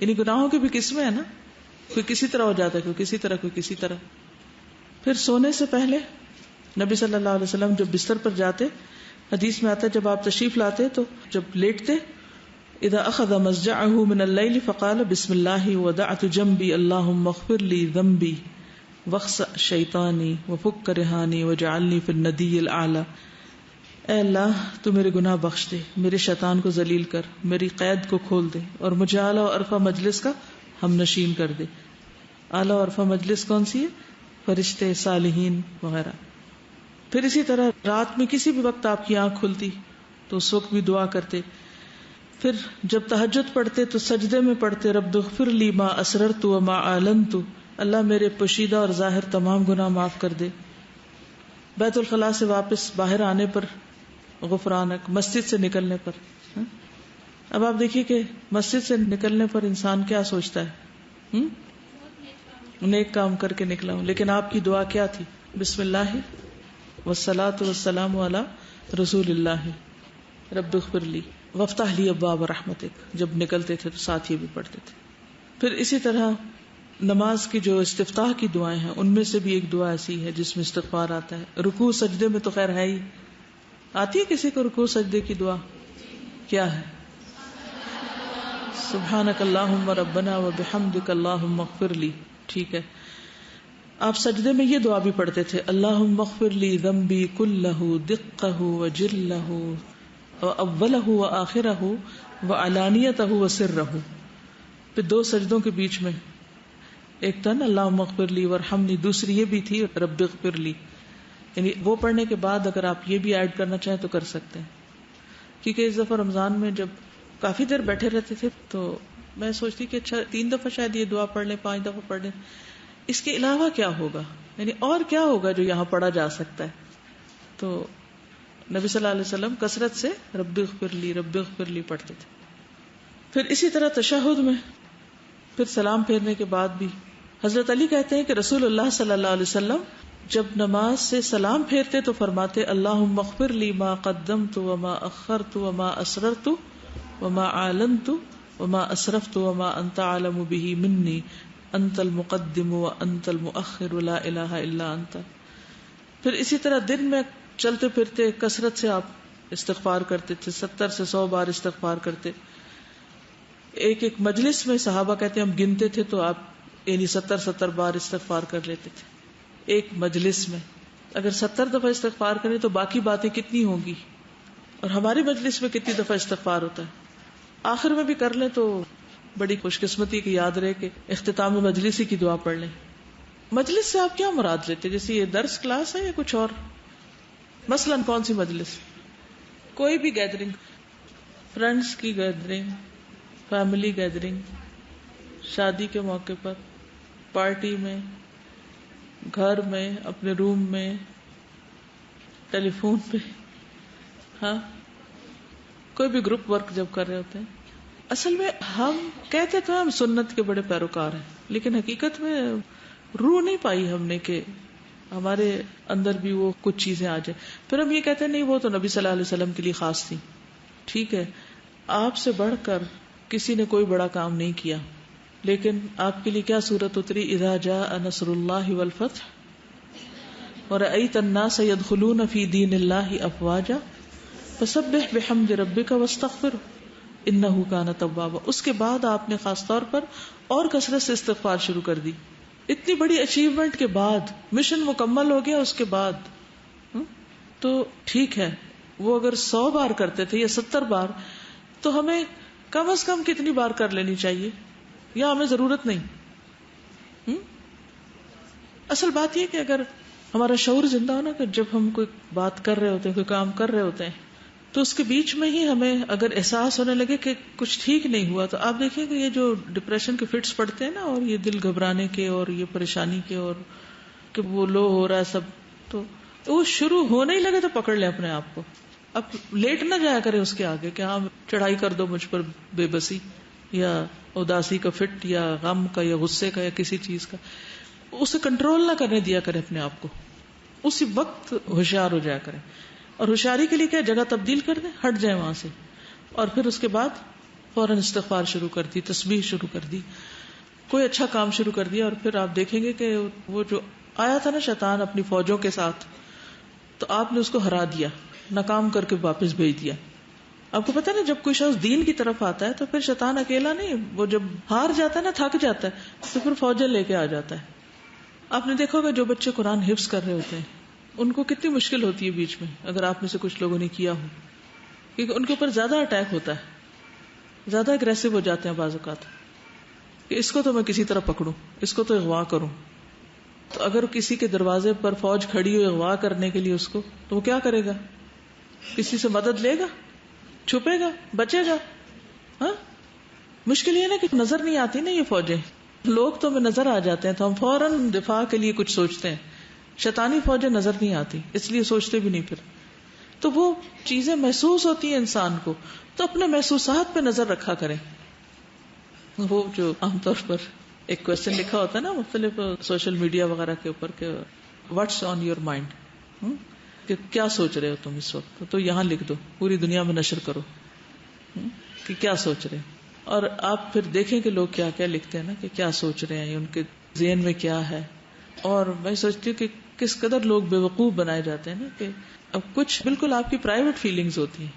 Speaker 1: یعنی گناہوں کی بھی قسمیں ہیں نا، کوئی کسی طرح ہو جاتا ہے، کوئی کسی طرح، کوئی کسی طرح. پھر سونے سے پہلے نبی صلی اللہ علیہ وسلم جب بستر پر جاتے، حدیث میں آتا ہے جب آپ تشریف لاتے تو جب لیٹتے، اذا اخذ مضجعه من الليل فقال بسم الله وضعت جنبي اللهم اغفر لي ذنبي واخسأ شیطانی وفک رہانی وجعلنی فی الندی الاعلی. اے اللہ تو میرے گناہ بخش دے، میرے شیطان کو ذلیل کر، میری قید کو کھول دے اور مجھے اعلیٰ و عرفہ مجلس کا ہم نشین کر دے. اعلیٰ و عرفہ مجلس کون سی ہے؟ فرشتے، صالحین وغیرہ. پھر اسی طرح رات میں کسی بھی وقت آپ کی آنکھ کھلتی تو اس وقت بھی دعا کرتے. پھر جب تہجد پڑھتے تو سجدے میں پڑھتے رب اغفر لی ما اسررت وما اعلنت، اللہ میرے پوشیدہ اور ظاہر تمام گناہ معاف کر دے. بیت الخلاء سے واپس باہر آنے پر غفرانک، مسجد سے نکلنے پر. اب آپ دیکھیے کہ مسجد سے نکلنے پر انسان کیا سوچتا ہے، نیک کام کر کے نکلا ہوں، لیکن آپ کی دعا کیا تھی؟ بسم اللہ والصلاۃ والسلام علی رسول اللہ رب اغفر لی وافتح لی ابواب رحمتک. جب نکلتے تھے تو ساتھ یہ بھی پڑھتے تھے. پھر اسی طرح نماز کی جو استفتاح کی دعائیں ہیں ان میں سے بھی ایک دعا ایسی ہے جس میں استغفار آتا ہے. رکوع سجدے میں تو خیر ہے ہی. آتی ہے کسی کو رکوع سجدے کی دعا؟ کیا ہے؟ سبحانک اللہم ربنا وبحمدک اللہم اغفر لی. ٹھیک ہے. آپ سجدے میں یہ دعا بھی پڑھتے تھے، اللہم اغفر لی ذنبی کلہ دقہ وجلہ واولہ وآخرہ وعلانیتہ وسرہ. پھر دو سجدوں کے بیچ میں ایک تن اللہم اغفر لی ورحمنی، دوسری یہ بھی تھی رب اغفر لی. یعنی وہ پڑھنے کے بعد اگر آپ یہ بھی ایڈ کرنا چاہیں تو کر سکتے ہیں. کیونکہ اس دفعہ رمضان میں جب کافی دیر بیٹھے رہتے تھے تو میں سوچتی کہ اچھا 3 دفعہ شاید یہ دعا پڑھ لیں، 5 دفعہ پڑھ لیں، اس کے علاوہ کیا ہوگا، یعنی اور کیا ہوگا جو یہاں پڑھا جا سکتا ہے. تو نبی صلی اللہ علیہ وسلم کثرت سے رب اغفر لی پڑھتے تھے. پھر اسی طرح تشہد میں پھر سلام پھیرنے کے بعد بھی حضرت علی کہتے ہیں کہ رسول اللہ صلی اللہ علیہ وسلم جب نماز سے سلام پھیرتے تو فرماتے اللہم اغفر لی ما قدمت وما اخرت وما اسررت وما اعلنت وما اسرفت وما انت عالم به منی انت المقدم وانت المؤخر لا الہ الا انت. پھر اسی طرح دن میں چلتے پھرتے کثرت سے آپ استغفار کرتے تھے، 70 سے 100 بار استغفار کرتے. ایک مجلس میں صحابہ کہتے ہیں ہم گنتے تھے تو آپ یعنی 70 بار استغفار کر لیتے تھے ایک مجلس میں. اگر 70 دفعہ استغفار کریں تو باقی باتیں کتنی ہوں گی، اور ہماری مجلس میں کتنی دفعہ استغفار ہوتا ہے. آخر میں بھی کر لیں تو بڑی خوش قسمتی کی یاد رہے کہ اختتام مجلس ہی کی دعا پڑھ لیں. مجلس سے آپ کیا مراد لیتے؟ جیسے یہ درس کلاس ہے یا کچھ اور؟ مثلاً کون سی مجلس؟ کوئی بھی گیدرنگ، فرینڈس کی گیدرنگ، فیملی گیدرنگ، شادی کے موقع پر، پارٹی میں، گھر میں، اپنے روم میں، ٹیلی فون پہ، ہاں کوئی بھی گروپ ورک جب کر رہے ہوتے ہیں. اصل میں ہم کہتے تو ہم سنت کے بڑے پیروکار ہیں، لیکن حقیقت میں روح نہیں پائی ہم نے کہ ہمارے اندر بھی وہ کچھ چیزیں آ جائیں. پھر ہم یہ کہتے ہیں نہیں وہ تو نبی صلی اللہ علیہ وسلم کے لیے خاص تھی. ٹھیک ہے، آپ سے بڑھ کر کسی نے کوئی بڑا کام نہیں کیا، لیکن آپ کے لیے کیا صورت اتری؟ اذا جاء نصر اللہ والفتح ورأیت الناس يدخلون فی دین اللہ افواجا فسبح بحمد ربک واستغفرہ انہ کان توابا. اس کے بعد آپ نے خاص طور پر اور کثرت سے استغفار شروع کر دی. اتنی بڑی اچیومنٹ کے بعد، مشن مکمل ہو گیا اس کے بعد. تو ٹھیک ہے وہ اگر 100 بار کرتے تھے یا 70 بار، تو ہمیں کم از کم کتنی بار کر لینی چاہیے، یا ہمیں ضرورت نہیں؟ اصل بات یہ کہ اگر ہمارا شعور زندہ ہونا کہ جب ہم کوئی بات کر رہے ہوتے ہیں، کوئی کام کر رہے ہوتے ہیں، تو اس کے بیچ میں ہی ہمیں اگر احساس ہونے لگے کہ کچھ ٹھیک نہیں ہوا، تو آپ دیکھیں کہ یہ جو ڈپریشن کے فٹس پڑتے ہیں نا، اور یہ دل گھبرانے کے اور یہ پریشانی کے اور کہ وہ لو ہو رہا ہے سب، تو وہ شروع ہونے ہی لگے تو پکڑ لیں اپنے آپ کو. اب لیٹ نہ جایا کرے اس کے آگے کہ ہاں چڑھائی کر دو مجھ پر بے بسی یا اداسی کا فٹ یا غم کا یا غصے کا یا کسی چیز کا. اسے کنٹرول نہ کرنے دیا کرے اپنے آپ کو، اسی وقت ہوشیار ہو جایا کرے. اور ہوشیاری کے لیے کیا، جگہ تبدیل کر دیں، ہٹ جائیں وہاں سے، اور پھر اس کے بعد فوراً استغفار شروع کر دی، تسبیح شروع کر دی، کوئی اچھا کام شروع کر دیا. اور پھر آپ دیکھیں گے کہ وہ جو آیا تھا نا شیطان اپنی فوجوں کے ساتھ، تو آپ نے اس کو ہرا دیا، ناکام کر کے واپس بھیج دیا. آپ کو پتا نا جب کوئی شخص دین کی طرف آتا ہے تو پھر شیطان اکیلا نہیں، وہ جب ہار جاتا ہے نا، تھک جاتا ہے، تو پھر فوجیں لے کے آ جاتا ہے. آپ نے دیکھا ہوگا جو بچے قرآن حفظ کر رہے ہوتے ہیں ان کو کتنی مشکل ہوتی ہے بیچ میں، اگر آپ میں سے کچھ لوگوں نے کیا ہو، کیونکہ ان کے اوپر زیادہ اٹیک ہوتا ہے، زیادہ اگریسو ہو جاتے ہیں بعض اوقات کہ اس کو تو میں کسی طرح پکڑوں، اس کو تو اغوا کروں. تو اگر کسی کے دروازے پر فوج کھڑی ہو اغوا کرنے کے لیے اس کو، تو وہ کیا کرے گا؟ کسی سے مدد لے گا؟ چھپے گا؟ بچے گا؟ ہاں، مشکل یہ نا کہ نظر نہیں آتی نا یہ فوجیں، لوگ تو ہمیں نظر آ جاتے ہیں تو ہم فوراً دفاع کے لیے کچھ سوچتے ہیں. شیطانی فوجیں نظر نہیں آتی، اس لیے سوچتے بھی نہیں. پھر تو وہ چیزیں محسوس ہوتی ہیں انسان کو، تو اپنے محسوسات پہ نظر رکھا کریں. وہ جو عام طور پر ایک کوشچن لکھا ہوتا ہے نا مختلف سوشل میڈیا وغیرہ کے اوپر کہ واٹس آن یور مائنڈ، کہ کیا سوچ رہے ہو تم اس وقت، تو یہاں لکھ دو، پوری دنیا میں نشر کرو کہ کیا سوچ رہے ہیں. اور آپ پھر دیکھیں کہ لوگ کیا کیا لکھتے ہیں نا، کہ کیا سوچ رہے ہیں، ان کے ذہن میں کیا ہے. اور میں سوچتی ہوں کہ کس قدر لوگ بے وقوف بنائے جاتے ہیں نا، کہ اب کچھ بالکل آپ کی پرائیویٹ فیلنگز ہوتی ہیں،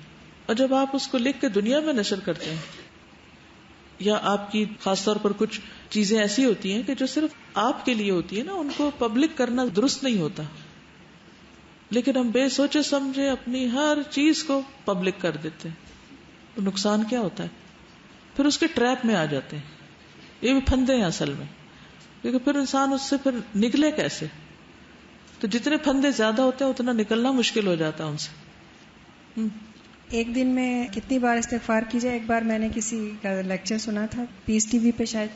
Speaker 1: اور جب آپ اس کو لکھ کے دنیا میں نشر کرتے ہیں، یا آپ کی خاص طور پر کچھ چیزیں ایسی ہوتی ہیں کہ جو صرف آپ کے لیے ہوتی ہیں نا، ان کو پبلک کرنا درست نہیں ہوتا. لیکن ہم بے سوچے سمجھے اپنی ہر چیز کو پبلک کر دیتے ہیں، تو نقصان کیا ہوتا ہے؟ پھر اس کے ٹریپ میں آ جاتے ہیں. یہ بھی پھندے ہیں اصل میں، کیونکہ پھر انسان اس سے پھر نکلے کیسے؟ تو جتنے پھندے زیادہ ہوتے ہیں اتنا نکلنا مشکل ہو جاتا ہے ان سے.
Speaker 4: ایک دن میں کتنی بار استغفار کی جائے؟ ایک بار میں نے کسی کا لیکچر سنا تھا پیس ٹی وی پہ شاید،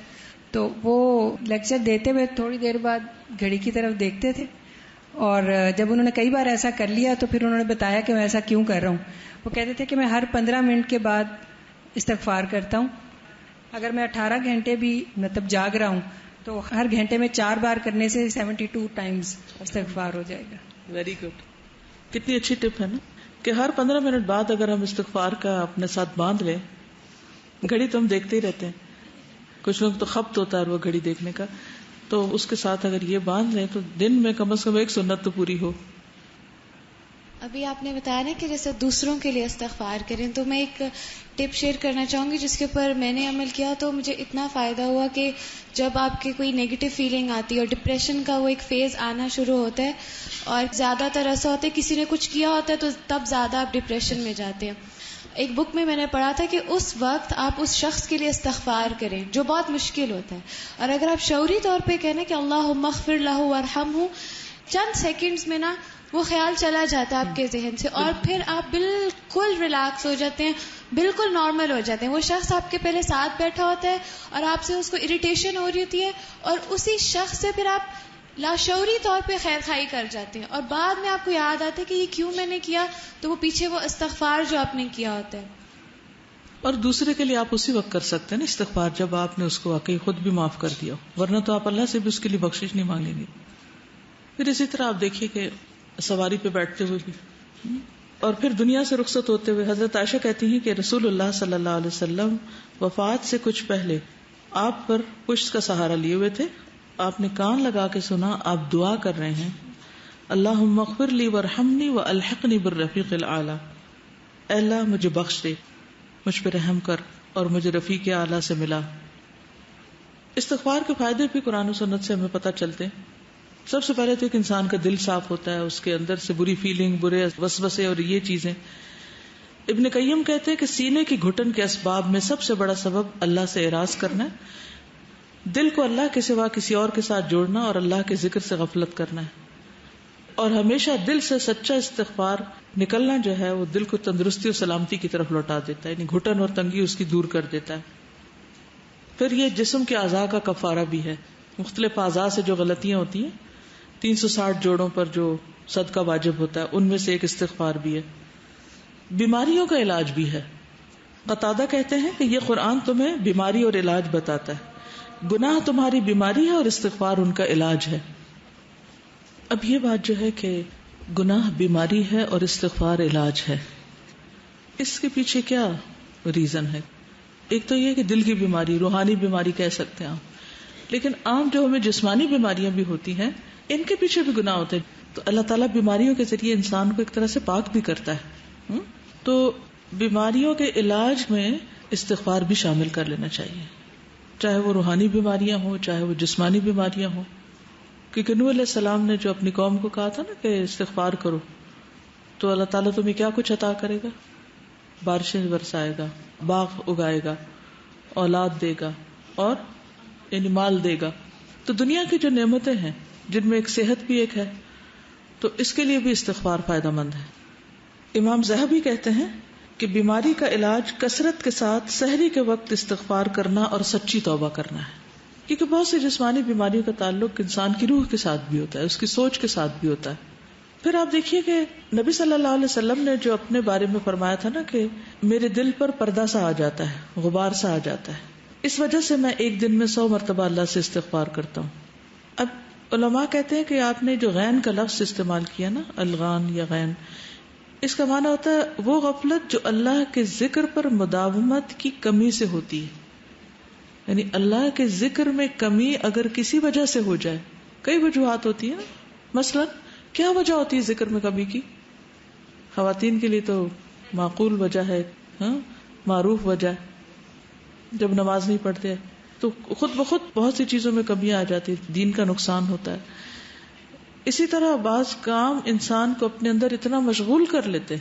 Speaker 4: تو وہ لیکچر دیتے ہوئے تھوڑی دیر بعد گھڑی کی طرف دیکھتے تھے، اور جب انہوں نے کئی بار ایسا کر لیا تو پھر انہوں نے بتایا کہ میں ایسا کیوں کر رہا ہوں. وہ کہتے تھے کہ میں ہر 15 منٹ کے بعد استغفار کرتا ہوں. اگر میں 18 گھنٹے بھی مطلب جاگ رہا ہوں تو ہر گھنٹے میں 4 بار کرنے سے 72 ٹائمز استغفار ہو جائے گا.
Speaker 1: Very good. کتنی اچھی ٹپ ہے نا کہ ہر 15 منٹ بعد اگر ہم استغفار کا اپنے ساتھ باندھ لیں. گھڑی تو ہم دیکھتے ہی رہتے ہیں، کچھ لوگ تو خبط ہوتا ہے وہ گھڑی دیکھنے کا، تو اس کے ساتھ اگر یہ باندھ لیں تو دن میں کم از کم ایک سنت تو پوری ہو.
Speaker 5: ابھی آپ نے بتایا نا کہ جیسے دوسروں کے لیے استغفار کریں، تو میں ایک ٹپ شیئر کرنا چاہوں گی جس کے اوپر میں نے عمل کیا تو مجھے اتنا فائدہ ہوا کہ جب آپ کی کوئی نیگیٹو فیلنگ آتی ہے اور ڈپریشن کا وہ ایک فیز آنا شروع ہوتا ہے، اور زیادہ تر ایسا ہوتا ہے کسی نے کچھ کیا ہوتا ہے تو تب زیادہ آپ ڈپریشن میں جاتے ہیں. ایک بک میں نے پڑھا تھا کہ اس وقت آپ اس شخص کے لیے استغفار کریں جو بہت مشکل ہوتا ہے، اور اگر آپ شعوری طور پہ کہنا کہ اللہم اغفر لہ وارحمہ، چند سیکنڈز میں نا وہ خیال چلا جاتا ہے آپ کے ذہن سے، اور پھر آپ بالکل ریلیکس ہو جاتے ہیں، بالکل نارمل ہو جاتے ہیں. وہ شخص آپ کے پہلے ساتھ بیٹھا ہوتا ہے اور آپ سے اس کو اریٹیشن ہو رہی ہوتی ہے، اور اسی شخص سے پھر آپ لاشعوری طور پہ خیر خواہی کر جاتے ہیں، اور بعد میں آپ کو یاد آتا ہے کہ یہ کیوں میں نے کیا، تو وہ پیچھے وہ استغفار جو آپ نے کیا ہوتا ہے.
Speaker 1: اور دوسرے کے لیے آپ اسی وقت کر سکتے ہیں نا استغفار جب آپ نے اس کو واقعی خود بھی معاف کر دیا ہو، ورنہ تو آپ اللہ سے بھی اس کے لیے بخشش نہیں مانگیں گے. پھر اسی طرح آپ دیکھیے کہ سواری پہ بیٹھتے ہوئے بھی، اور پھر دنیا سے رخصت ہوتے ہوئے حضرت عائشہ کہتی ہیں کہ رسول اللہ صلی اللہ علیہ وسلم وفات سے کچھ پہلے آپ پر پشت کا سہارا لیے ہوئے تھے. آپ نے کان لگا کے سنا آپ دعا کر رہے ہیں اللہم اغفر لی وارحمنی والحقنی بالرفیق الاعلی، اے اللہ مجھے بخش دے، مجھ پہ رحم کر اور مجھے رفیق اعلیٰ سے ملا۔ استغفار کے فائدے بھی قرآن و سنت سے ہمیں پتہ چلتے ہیں۔ سب سے پہلے تو ایک انسان کا دل صاف ہوتا ہے، اس کے اندر سے بری فیلنگ، برے وسوسے اور یہ چیزیں۔ ابن قیم کہتے ہیں کہ سینے کی گھٹن کے اسباب میں سب سے بڑا سبب اللہ سے اعراض کرنا ہے، دل کو اللہ کے سوا کسی اور کے ساتھ جوڑنا اور اللہ کے ذکر سے غفلت کرنا ہے، اور ہمیشہ دل سے سچا استغفار نکلنا جو ہے وہ دل کو تندرستی اور سلامتی کی طرف لوٹا دیتا ہے، یعنی گھٹن اور تنگی اس کی دور کر دیتا ہے۔ پھر یہ جسم کے اعضاء کا کفارہ بھی ہے، مختلف اعضاء سے جو غلطیاں ہوتی ہیں، 360 جوڑوں پر جو صدقہ واجب ہوتا ہے ان میں سے ایک استغفار بھی ہے۔ بیماریوں کا علاج بھی ہے۔ قتادہ کہتے ہیں کہ یہ قرآن تمہیں بیماری اور علاج بتاتا ہے، گناہ تمہاری بیماری ہے اور استغفار ان کا علاج ہے۔ اب یہ بات جو ہے کہ گناہ بیماری ہے اور استغفار علاج ہے، اس کے پیچھے کیا ریزن ہے؟ ایک تو یہ کہ دل کی بیماری، روحانی بیماری کہہ سکتے ہیں آپ، لیکن عام جو ہمیں جسمانی بیماریاں بھی ہوتی ہیں ان کے پیچھے بھی گناہ ہوتے ہیں، تو اللہ تعالیٰ بیماریوں کے ذریعے انسان کو ایک طرح سے پاک بھی کرتا ہے۔ تو بیماریوں کے علاج میں استغفار بھی شامل کر لینا چاہیے، چاہے وہ روحانی بیماریاں ہوں چاہے وہ جسمانی بیماریاں ہوں، کیونکہ نوح علیہ السلام نے جو اپنی قوم کو کہا تھا نا کہ استغفار کرو، تو اللہ تعالیٰ تمہیں کیا کچھ عطا کرے گا؟ بارشیں برسائے گا، باغ اگائے گا، اولاد دے گا اور یعنی مال دے گا۔ تو دنیا کی جو نعمتیں ہیں جن میں ایک صحت بھی ایک ہے، تو اس کے لیے بھی استغفار فائدہ مند ہے۔ امام ذہبی کہتے ہیں کہ بیماری کا علاج کثرت کے ساتھ سحری کے وقت استغفار کرنا اور سچی توبہ کرنا ہے، کیونکہ بہت سی جسمانی بیماریوں کا تعلق انسان کی روح کے ساتھ بھی ہوتا ہے، اس کی سوچ کے ساتھ بھی ہوتا ہے۔ پھر آپ دیکھیے کہ نبی صلی اللہ علیہ وسلم نے جو اپنے بارے میں فرمایا تھا نا کہ میرے دل پر پردہ سا آ جاتا ہے، غبار سا آ جاتا ہے، اس وجہ سے میں ایک دن میں 100 مرتبہ اللہ سے استغفار کرتا ہوں۔ اب علماء کہتے ہیں کہ آپ نے جو غین کا لفظ استعمال کیا نا، الغان یا غین، اس کا معنی ہوتا ہے وہ غفلت جو اللہ کے ذکر پر مداومت کی کمی سے ہوتی ہے، یعنی اللہ کے ذکر میں کمی اگر کسی وجہ سے ہو جائے، کئی وجوہات ہوتی ہیں، مثلا کیا وجہ ہوتی ہے ذکر میں کمی کی؟ خواتین کے لیے تو معقول وجہ ہے، معروف وجہ ہے، جب نماز نہیں پڑھتے تو خود بخود بہت سی چیزوں میں کمی آ جاتی ہے، دین کا نقصان ہوتا ہے۔ اسی طرح بعض کام انسان کو اپنے اندر اتنا مشغول کر لیتے،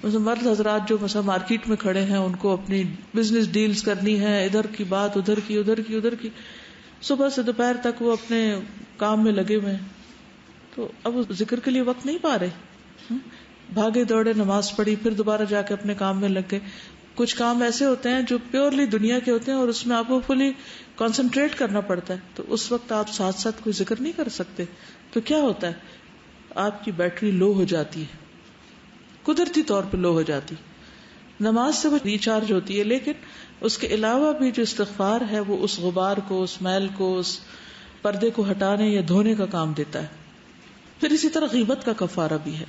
Speaker 1: مثلا مرد حضرات جو مثلا مارکیٹ میں کھڑے ہیں، ان کو اپنی بزنس ڈیلز کرنی ہے، ادھر کی بات ادھر کی، ادھر کی ادھر کی، صبح سے دوپہر تک وہ اپنے کام میں لگے ہوئے ہیں، تو اب وہ ذکر کے لیے وقت نہیں پا رہے، بھاگے دوڑے نماز پڑھی، پھر دوبارہ جا کے اپنے کام میں لگ گئے۔ کچھ کام ایسے ہوتے ہیں جو پیورلی دنیا کے ہوتے ہیں اور اس میں آپ کو فلی کنسنٹریٹ کرنا پڑتا ہے، تو اس وقت آپ ساتھ ساتھ کوئی ذکر نہیں کر سکتے، تو کیا ہوتا ہے؟ آپ کی بیٹری لو ہو جاتی ہے، قدرتی طور پہ لو ہو جاتی۔ نماز سے وہ ریچارج ہوتی ہے، لیکن اس کے علاوہ بھی جو استغفار ہے وہ اس غبار کو، اس میل کو، اس پردے کو ہٹانے یا دھونے کا کام دیتا ہے۔ پھر اسی طرح غیبت کا کفارہ بھی ہے۔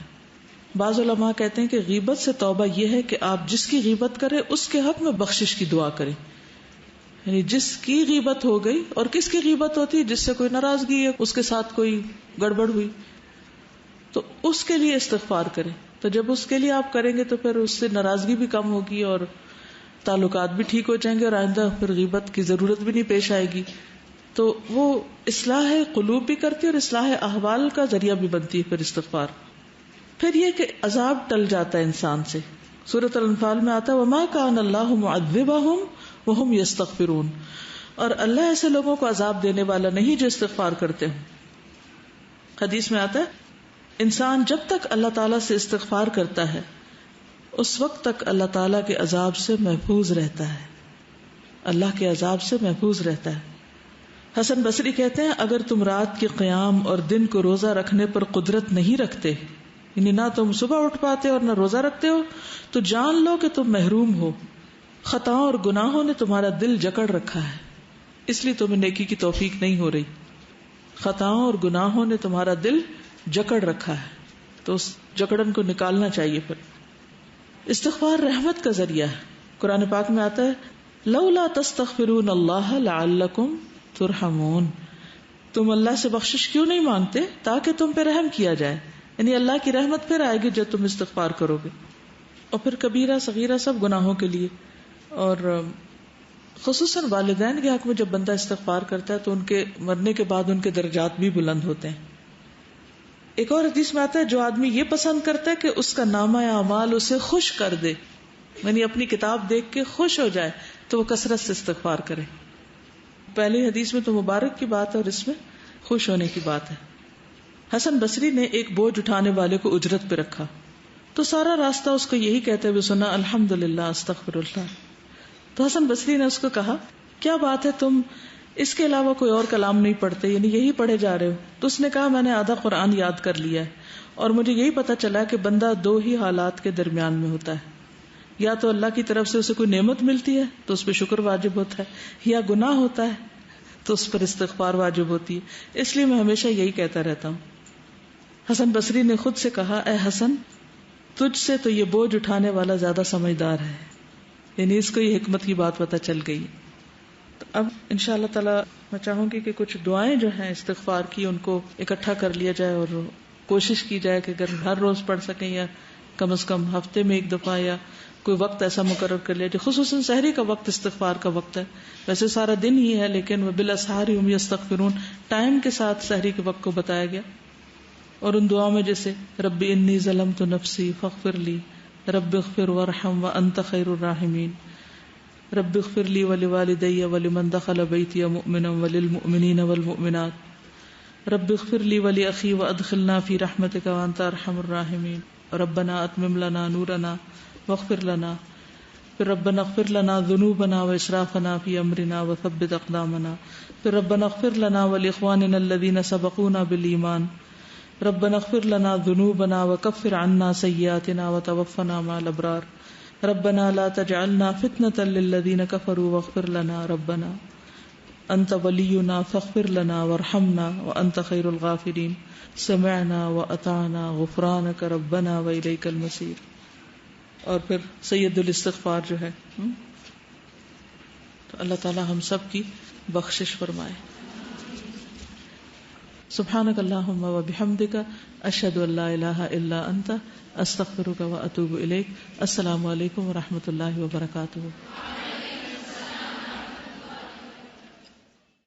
Speaker 1: بعض علماء کہتے ہیں کہ غیبت سے توبہ یہ ہے کہ آپ جس کی غیبت کریں اس کے حق میں بخشش کی دعا کریں، یعنی جس کی غیبت ہو گئی، اور کس کی غیبت ہوتی ہے؟ جس سے کوئی ناراضگی ہے، اس کے ساتھ کوئی گڑبڑ ہوئی، تو اس کے لیے استغفار کریں۔ تو جب اس کے لیے آپ کریں گے تو پھر اس سے ناراضگی بھی کم ہوگی اور تعلقات بھی ٹھیک ہو جائیں گے، اور آئندہ پھر غیبت کی ضرورت بھی نہیں پیش آئے گی۔ تو وہ اصلاح قلوب بھی کرتی ہے اور اصلاح احوال کا ذریعہ بھی بنتی ہے پھر استغفار۔ پھر یہ کہ عذاب ٹل جاتا ہے انسان سے۔ سورۃ الانفال میں آتا ہے وَمَا كَانَ اللَّهُ مُعَذِّبَهُمْ وَهُمْ يَسْتَغْفِرُونَ، اور اللہ ایسے لوگوں کو عذاب دینے والا نہیں جو استغفار کرتے ہیں۔ حدیث میں آتا ہے انسان جب تک اللہ تعالیٰ سے استغفار کرتا ہے اس وقت تک اللہ تعالیٰ کے عذاب سے محفوظ رہتا ہے، اللہ کے عذاب سے محفوظ رہتا ہے۔ حسن بصری کہتے ہیں اگر تم رات کے قیام اور دن کو روزہ رکھنے پر قدرت نہیں رکھتے، یعنی نہ تم صبح اٹھ پاتے اور نہ روزہ رکھتے ہو، تو جان لو کہ تم محروم ہو، خطاؤں اور گناہوں نے تمہارا دل جکڑ رکھا ہے، اس لیے تمہیں نیکی کی توفیق نہیں ہو رہی۔ خطاؤں اور گناہوں نے تمہارا دل جکڑ رکھا ہے، تو اس جکڑن کو نکالنا چاہیے۔ پھر استغفار رحمت کا ذریعہ ہے۔ قرآن پاک میں آتا ہے لولا تستغفرون اللہ لعلکم ترحمون، تم اللہ سے بخشش کیوں نہیں مانگتے تاکہ تم پہ رحم کیا جائے، یعنی اللہ کی رحمت پھر آئے گی جب تم استغفار کرو گے۔ اور پھر کبیرہ صغیرہ سب گناہوں کے لیے. اور خصوصاً والدین کے حق میں جب بندہ استغفار کرتا ہے تو ان کے مرنے کے بعد ان کے درجات بھی بلند ہوتے ہیں. ایک اور حدیث میں آتا ہے جو آدمی یہ پسند کرتا ہے کہ اس کا نامہ اعمال اسے خوش کر دے، یعنی اپنی کتاب دیکھ کے خوش ہو جائے، تو وہ کثرت سے استغفار کرے. پہلی حدیث میں تو مبارک کی بات ہے اور اس میں خوش ہونے کی بات ہے. حسن بصری نے ایک بوجھ اٹھانے والے کو اجرت پہ رکھا تو سارا راستہ اس کو یہی کہتے ہوئے سنا، الحمدللہ استغفر اللہ. تو حسن بصری نے اس کو کہا کیا بات ہے تم اس کے علاوہ کوئی اور کلام نہیں پڑھتے، یعنی یہی پڑھے جا رہے ہو؟ تو اس نے کہا میں نے آدھا قرآن یاد کر لیا ہے اور مجھے یہی پتا چلا کہ بندہ دو ہی حالات کے درمیان میں ہوتا ہے، یا تو اللہ کی طرف سے اسے کوئی نعمت ملتی ہے تو اس پہ شکر واجب ہوتا ہے، یا گناہ ہوتا ہے تو اس پر استغفار واجب ہوتی ہے. اس لیے میں ہمیشہ یہی کہتا رہتا ہوں. حسن بصری نے خود سے کہا اے حسن تجھ سے تو یہ بوجھ اٹھانے والا زیادہ سمجھدار ہے، یعنی اس کو یہ حکمت کی بات پتہ چل گئی. تو اب انشاءاللہ تعالی میں چاہوں گی کہ کچھ دعائیں جو ہیں استغفار کی ان کو اکٹھا کر لیا جائے اور کوشش کی جائے کہ اگر ہر روز پڑھ سکیں یا کم از کم ہفتے میں ایک دفعہ یا کوئی وقت ایسا مقرر کر لیا جائے. خصوصاً سحری کا وقت استغفار کا وقت ہے، ویسے سارا دن ہی ہے لیکن وبالاسحار هم یستغفرون ٹائم کے ساتھ سحری کے وقت کو بتایا گیا. اور ان دعاؤں میں جیسے رب انی ظلمت نفسی فاغفر لی، رب اغفر وارحم وانت خیر الراحمین، رب اغفر لی ولوالدی ولمن دخل بیتی مؤمنا وللمؤمنین والمؤمنات، رب اغفر لی ولاخی وادخلنا فی رحمتک وانت ارحم الراحمین، ربنا اتمم لنا نورنا واغفر لنا، پھر ربنا اغفر لنا ذنوبنا واسرافنا فی امرنا وثبت اقدامنا، پھر ربنا اغفر لنا ولاخواننا الذین سبقونا بالایمان، ربنا اغفر لنا ذنوبنا وکفر عنا سیئاتنا وتوفنا مع الابرار، ربنا لا تجعلنا فتنة للذین کفروا واغفر لنا ربنا انت ولینا فاغفر لنا وارحمنا وانت خیر الغافرین، سمعنا واطعنا غفرانک ربنا والیک المصیر. اور پھر سید الاستغفار جو ہے تو اللہ تعالی ہم سب کی بخشش فرمائے. سبحانک اللہم و بحمدک اشہد ان لا الہ الا انت استغفرک و اتوب الیک. السلام علیکم و رحمۃ اللہ وبرکاتہ.